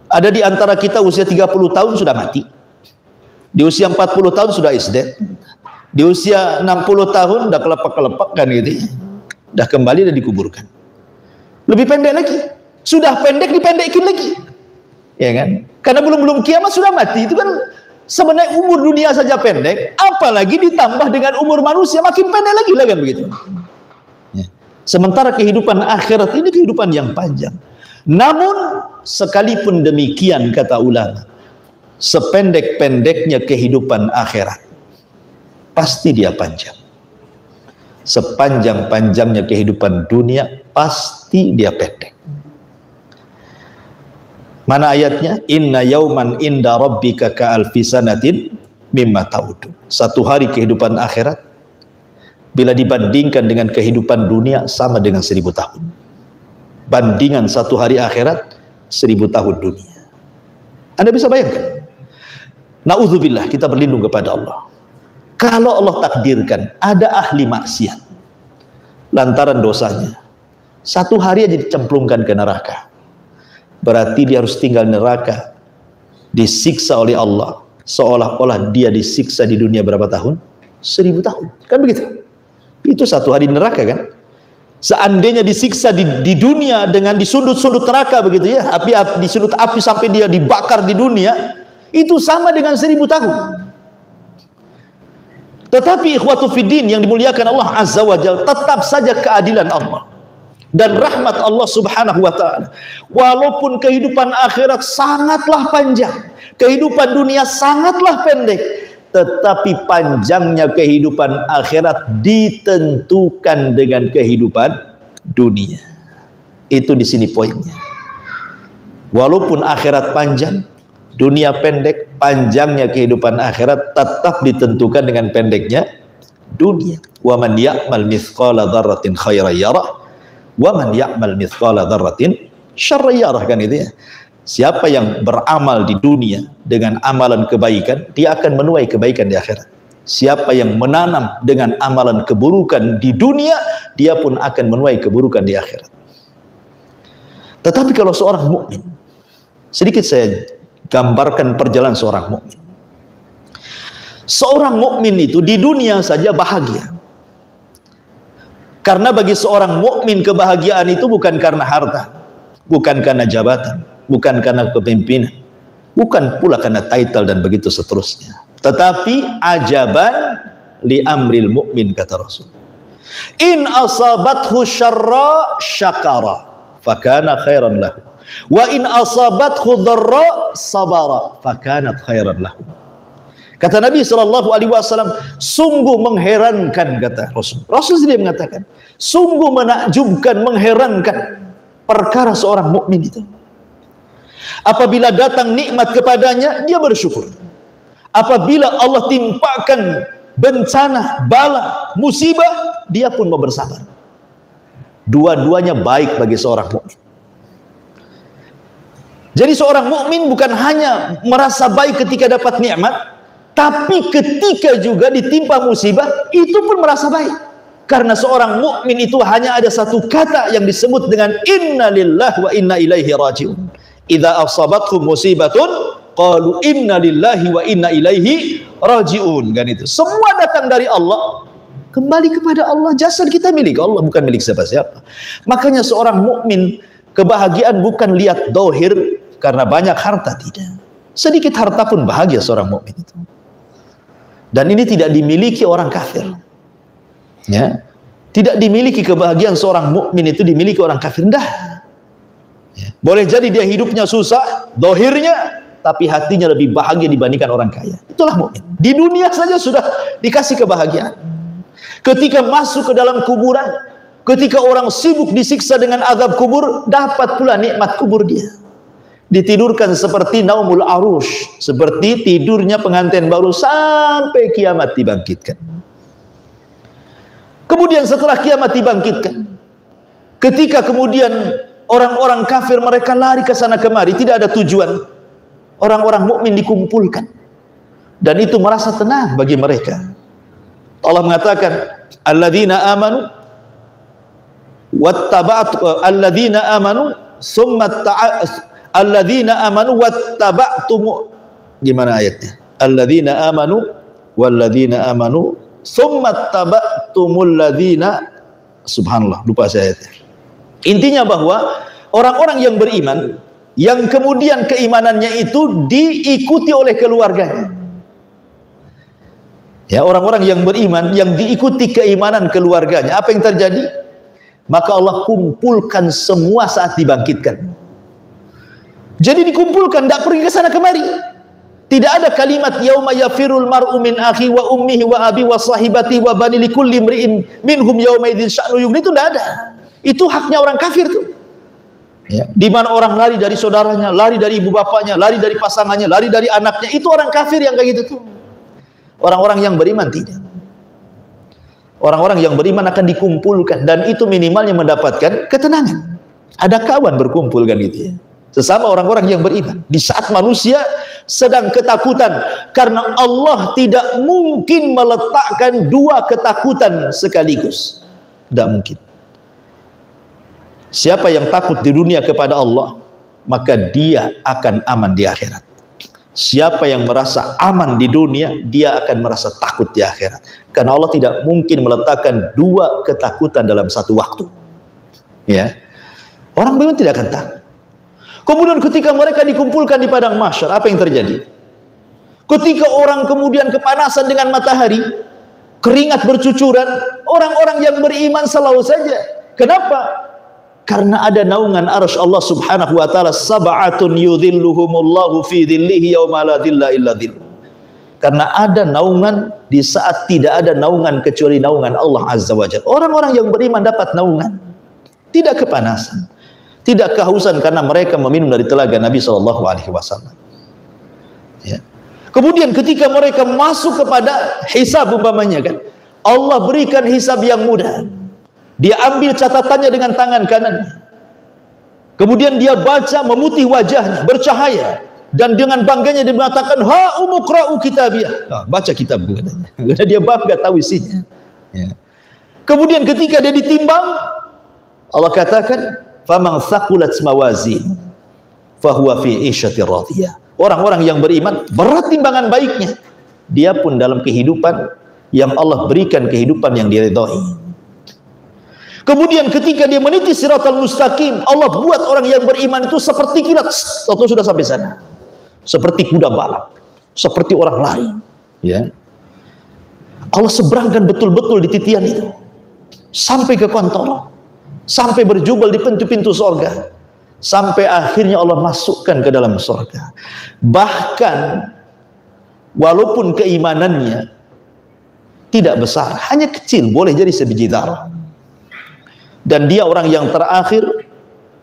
Ada di antara kita usia 30 tahun sudah mati, di usia 40 tahun sudah SD, di usia 60 tahun udah kelepak-kelepak kan gitu, udah kembali dan dikuburkan. Lebih pendek lagi, sudah pendek dipendekin lagi. Ya kan? Karena belum kiamat sudah mati. Itu kan sebenarnya umur dunia saja pendek, apalagi ditambah dengan umur manusia makin pendek lagi lah kan begitu. Ya. Sementara kehidupan akhirat ini kehidupan yang panjang. Namun sekalipun demikian kata ulama, sependek-pendeknya kehidupan akhirat, pasti dia panjang. Sepanjang-panjangnya kehidupan dunia, pasti dia pendek. Mana ayatnya? Inna yauman inda rabbika ka'alfi sanatin mimma ta'udun. Satu hari kehidupan akhirat, bila dibandingkan dengan kehidupan dunia, sama dengan 1000 tahun. Bandingan satu hari akhirat, 1000 tahun dunia. Anda bisa bayangkan? Na'udzubillah, kita berlindung kepada Allah. Kalau Allah takdirkan ada ahli maksiat lantaran dosanya, satu hari aja dicemplungkan ke neraka, berarti dia harus tinggal neraka, disiksa oleh Allah, seolah-olah dia disiksa di dunia berapa tahun? 1000 tahun, kan begitu? Itu satu hari neraka kan? Seandainya disiksa di dunia dengan di sudut-sudut neraka begitu ya, di sudut api sampai dia dibakar di dunia, itu sama dengan 1000 tahun. Tetapi ikhwatu fiddin yang dimuliakan Allah Azza wa Jalla, tetap saja keadilan Allah dan rahmat Allah Subhanahu wa ta'ala. Walaupun kehidupan akhirat sangatlah panjang, kehidupan dunia sangatlah pendek, tetapi panjangnya kehidupan akhirat ditentukan dengan kehidupan dunia. Itu di sini poinnya. Walaupun akhirat panjang, dunia pendek, panjangnya kehidupan akhirat tetap ditentukan dengan pendeknya dunia. Wa man ya'mal mithqala dzarratin khairan yarah wa man ya'mal mithqala dzarratin syarran yarah, kan itu ya. Siapa yang beramal di dunia dengan amalan kebaikan, dia akan menuai kebaikan di akhirat. Siapa yang menanam dengan amalan keburukan di dunia, dia pun akan menuai keburukan di akhirat. Tetapi kalau seorang mukmin, sedikit saya gambarkan perjalanan seorang mukmin. Seorang mukmin itu di dunia saja bahagia. Karena bagi seorang mukmin kebahagiaan itu bukan karena harta, bukan karena jabatan, bukan karena kepemimpinan, bukan pula karena title dan begitu seterusnya. Tetapi ajaban li amril mukmin, kata Rasul. In asabathu syarra syakara fakana khairan lahu. Wa in asabathu dharra sabara fakanat khairan lahu. Kata Nabi SAW, sungguh mengherankan, kata Rasul. Rasul sendiri mengatakan, sungguh menakjubkan, mengherankan perkara seorang mukmin itu. Apabila datang nikmat kepadanya, dia bersyukur. Apabila Allah timpakan bencana, bala, musibah, dia pun mau bersabar. Dua-duanya baik bagi seorang mukmin. Jadi seorang mukmin bukan hanya merasa baik ketika dapat nikmat, tapi ketika juga ditimpa musibah, itu pun merasa baik. Karena seorang mukmin itu hanya ada satu kata yang disebut dengan inna lillahi wa inna ilaihi raji'un. Idza asabatkum musibatun qalu inna lillahi wa inna ilaihi raji'un. Kan itu. Semua datang dari Allah, kembali kepada Allah. Jasad kita milik Allah, bukan milik siapa-siapa. Makanya seorang mukmin, kebahagiaan bukan lihat dohir karena banyak harta, tidak. Sedikit harta pun bahagia seorang mukmin itu. Dan ini tidak dimiliki orang kafir. Ya. Tidak dimiliki kebahagiaan seorang mukmin itu dimiliki orang kafir. Dah. Ya. Boleh jadi dia hidupnya susah, dohirnya, tapi hatinya lebih bahagia dibandingkan orang kaya. Itulah mukmin. Di dunia saja sudah dikasih kebahagiaan. Ketika masuk ke dalam kuburan, ketika orang sibuk disiksa dengan azab kubur, dapat pula nikmat kubur dia. Ditidurkan seperti naumul arush, seperti tidurnya pengantin baru sampai kiamat dibangkitkan. Kemudian setelah kiamat dibangkitkan, ketika kemudian orang-orang kafir mereka lari ke sana kemari, tidak ada tujuan, orang-orang mukmin dikumpulkan, dan itu merasa tenang bagi mereka. Allah mengatakan, alladzina amanu wattaba'tu alladzina amanu summa alladzina amanu wattaba'tum, gimana ayatnya? Alladzina amanu walladzina amanu summa taba'tumul ladzina, subhanallah, lupa saya ayatnya. Intinya bahwa orang-orang yang beriman yang kemudian keimanannya itu diikuti oleh keluarganya. Ya, orang-orang yang beriman yang diikuti keimanan keluarganya, apa yang terjadi? Maka Allah kumpulkan semua saat dibangkitkan. Jadi dikumpulkan, tidak pergi ke sana kemari. Tidak ada kalimat yauma yafirul mar'u min akhi wa ummihi wa abi wa sahibati wa bani likulli imri'in minhum yauma idzin sya'nu yughni, itu tidak ada. Itu haknya orang kafir tuh. Ya, di mana orang lari dari saudaranya, lari dari ibu bapaknya, lari dari pasangannya, lari dari anaknya, itu orang kafir yang kayak gitu tuh. Orang-orang yang beriman tidak. Orang-orang yang beriman akan dikumpulkan, dan itu minimalnya mendapatkan ketenangan. Ada kawan berkumpul kan gitu ya. Sesama orang-orang yang beriman. Di saat manusia sedang ketakutan, karena Allah tidak mungkin meletakkan dua ketakutan sekaligus. Tidak mungkin. Siapa yang takut di dunia kepada Allah, maka dia akan aman di akhirat. Siapa yang merasa aman di dunia, dia akan merasa takut di akhirat. Karena Allah tidak mungkin meletakkan dua ketakutan dalam satu waktu. Ya, orang beriman tidak akan takut. Kemudian ketika mereka dikumpulkan di padang mahsyar, apa yang terjadi? Ketika orang kemudian kepanasan dengan matahari, keringat bercucuran, orang-orang yang beriman selalu saja. Kenapa? Karena ada naungan arsy Allah Subhanahu wa taala, sab'atun yudhilluhumullahu fi dhillihi yauma la dhilla illa dhill. Karena ada naungan di saat tidak ada naungan kecuali naungan Allah Azza wa Jalla. Orang-orang yang beriman dapat naungan, tidak kepanasan, tidak kehausan, karena mereka meminum dari telaga Nabi sallallahu alaihi wasallam. Ya. Kemudian ketika mereka masuk kepada hisab umpamanya kan, Allah berikan hisab yang mudah. Dia ambil catatannya dengan tangan kanan. Kemudian dia baca, memutih wajahnya, bercahaya, dan dengan bangganya dia mengatakan, ha umuqra'u kitabiyah. Nah, baca kitab katanya. Karena dia bangga tahu isinya. Ya. Kemudian ketika dia ditimbang, Allah katakan, faman thaqulat mawazin fahuwa fi 'ishatir radiyah. Orang-orang yang beriman, berat timbangan baiknya, dia pun dalam kehidupan yang Allah berikan, kehidupan yang diridhai. Kemudian ketika dia meniti siratal mustaqim, Allah buat orang yang beriman itu seperti kilat, atau sudah sampai sana, seperti kuda balap, seperti orang lari. Ya, Allah seberangkan betul-betul di titian itu, sampai ke kontol, sampai berjubel di pintu-pintu sorga, sampai akhirnya Allah masukkan ke dalam sorga. Bahkan walaupun keimanannya tidak besar, hanya kecil, boleh jadi sebiji darah, dan dia orang yang terakhir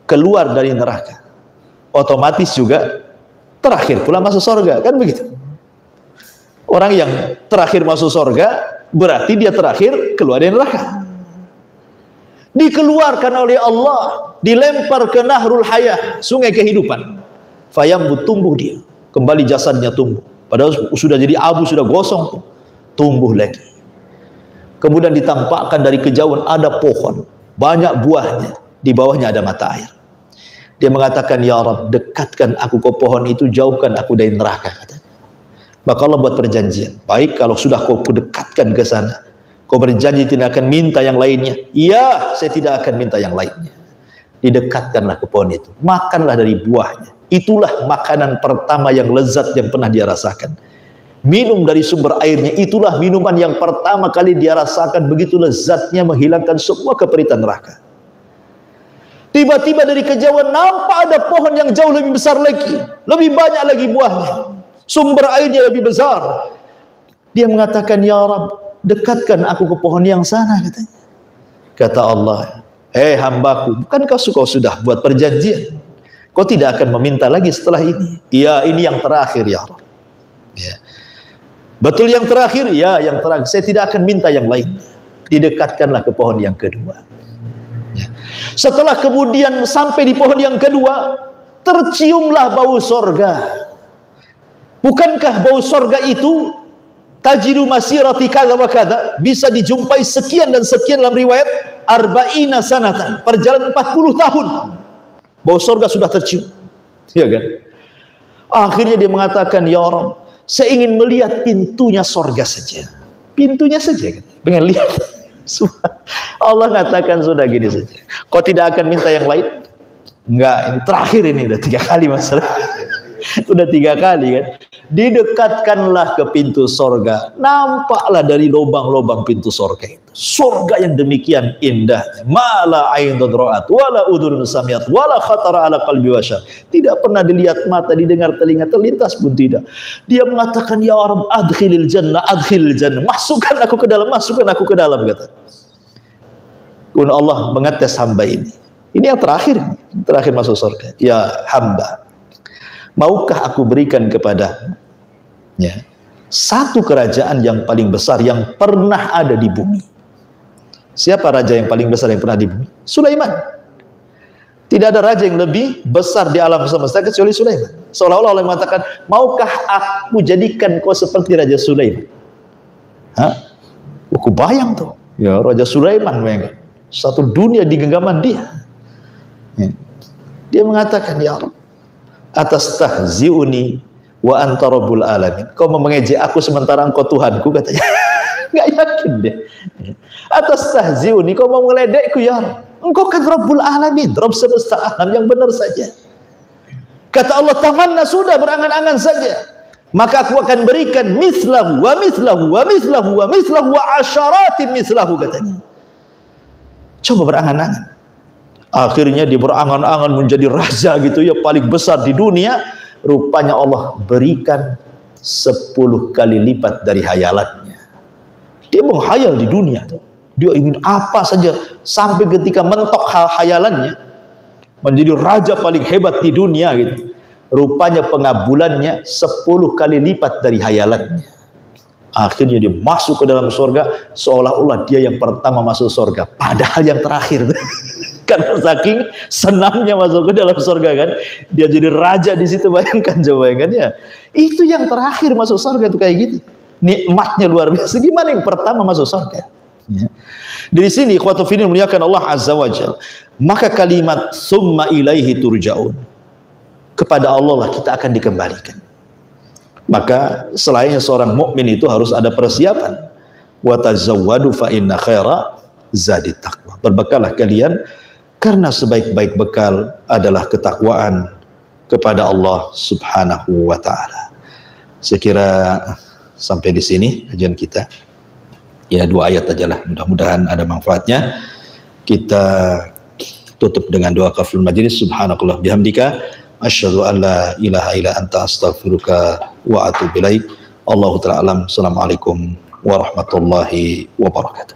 keluar dari neraka, otomatis juga terakhir pula masuk surga, kan begitu. Orang yang terakhir masuk surga berarti dia terakhir keluar dari neraka. Dikeluarkan oleh Allah, dilempar ke nahrul hayah, sungai kehidupan. Fayambut, tumbuh dia, kembali jasadnya tumbuh, padahal sudah jadi abu, sudah gosong, tumbuh lagi. Kemudian ditampakkan dari kejauhan ada pohon, banyak buahnya, di bawahnya ada mata air. Dia mengatakan, ya Rabb, dekatkan aku ke pohon itu, jauhkan aku dari neraka, katanya. Maka Allah buat perjanjian, baik kalau sudah kau dekatkan ke sana, kau berjanji tidak akan minta yang lainnya. Iya, saya tidak akan minta yang lainnya. Didekatkanlah ke pohon itu, makanlah dari buahnya. Itulah makanan pertama yang lezat yang pernah dia rasakan. Minum dari sumber airnya, itulah minuman yang pertama kali dia rasakan, begitu lezatnya, menghilangkan semua keperitan neraka. Tiba-tiba dari kejauhan nampak ada pohon yang jauh lebih besar lagi, lebih banyak lagi buahnya, sumber airnya lebih besar. Dia mengatakan, ya Rabb, dekatkan aku ke pohon yang sana, katanya. Kata Allah, hambaku, bukankah kau sudah buat perjanjian? Kau tidak akan meminta lagi setelah ini? Ya, ini yang terakhir, ya Rabb. Ya. Betul yang terakhir? Ya, yang terakhir. Saya tidak akan minta yang lain. Didekatkanlah ke pohon yang kedua. Ya. Setelah kemudian sampai di pohon yang kedua, terciumlah bau sorga. Bukankah bau sorga itu tajidu masirati kadza wa kadza, bisa dijumpai sekian dan sekian dalam riwayat arba'ina sanatan, perjalanan 40 tahun. Bau sorga sudah tercium. Ya kan? Akhirnya dia mengatakan, ya Rabb, saya ingin melihat pintunya sorga saja. Pintunya saja, pengen lihat. Allah katakan, sudah gini saja. Kau tidak akan minta yang lain? Enggak, ini terakhir, ini udah 3 kali masalah. Udah 3 kali kan. Didekatkanlah ke pintu sorga, nampaklah dari lubang-lubang pintu sorga itu sorga yang demikian indahnya, mala ainun ra'at wala udhunun sami'at wala khatara ala qalbi bashar, tidak pernah dilihat mata, didengar telinga, terlintas pun tidak. Dia mengatakan, ya Rabb adkhilil jannah, adkhilil jannah, masukkan aku ke dalam, masukkan aku ke dalam, kata. Kemudian Allah mengetes hamba ini yang terakhir masuk surga. Ya hamba, maukah aku berikan kepada satu kerajaan yang paling besar yang pernah ada di bumi? Siapa raja yang paling besar yang pernah di bumi? Sulaiman. Tidak ada raja yang lebih besar di alam semesta kecuali Sulaiman. Seolah-olah Allah mengatakan, maukah aku jadikan kau seperti Raja Sulaiman? Aku bayang tuh, ya Raja Sulaiman, bayangkan satu dunia di genggaman dia. Dia mengatakan, ya Rabb, atas tahzi'uni wa anta rabbul alamin, kau mau mengejek aku sementara engkau Tuhanku, katanya. Nggak yakin deh. Atas tahzi'uni, kau mau ngeledekku, ya Rabb, engkau kan Rabbul alamin, Rabb semesta alam yang benar saja. Kata Allah, tamanna, sudah berangan-angan saja, maka aku akan berikan mislahu wa mislahu wa mislahu wa mislahu wa asyaratin mislahu, katanya. Coba berangan-angan. Akhirnya dia berangan-angan menjadi raja gitu ya, paling besar di dunia. Rupanya Allah berikan 10 kali lipat dari hayalannya. Dia menghayal di dunia tuh. Dia ingin apa saja, sampai ketika mentok hayalannya menjadi raja paling hebat di dunia gitu. Rupanya pengabulannya 10 kali lipat dari hayalannya. Akhirnya dia masuk ke dalam surga, seolah-olah dia yang pertama masuk surga, padahal yang terakhir. Karena saking senangnya masuk ke dalam surga kan, dia jadi raja di situ. Bayangkan, coba bayangkan ya, itu yang terakhir masuk surga itu kayak gitu, nikmatnya luar biasa. Gimana yang pertama masuk surga? Ya. Dari sini ikhwatu fillah muliakan Allah azza wajalla, maka kalimat summa ilaihi turja'un, kepada Allah lah kita akan dikembalikan. Maka selain seorang mukmin itu harus ada persiapan. Wa tazawwadu fa inna khaira zadit taqwa. Berbekallah kalian, karena sebaik-baik bekal adalah ketakwaan kepada Allah Subhanahu wa taala. Saya kira sampai di sini kajian kita. Ya, 2 ayat ajalah, mudah-mudahan ada manfaatnya. Kita tutup dengan doa kafaratul majlis. Subhanakallah bihamdika asyhadu an la ilaha illa anta astaghfiruka wa atubu ilaik. Allahu ta'ala alam. Assalamualaikum warahmatullahi wabarakatuh.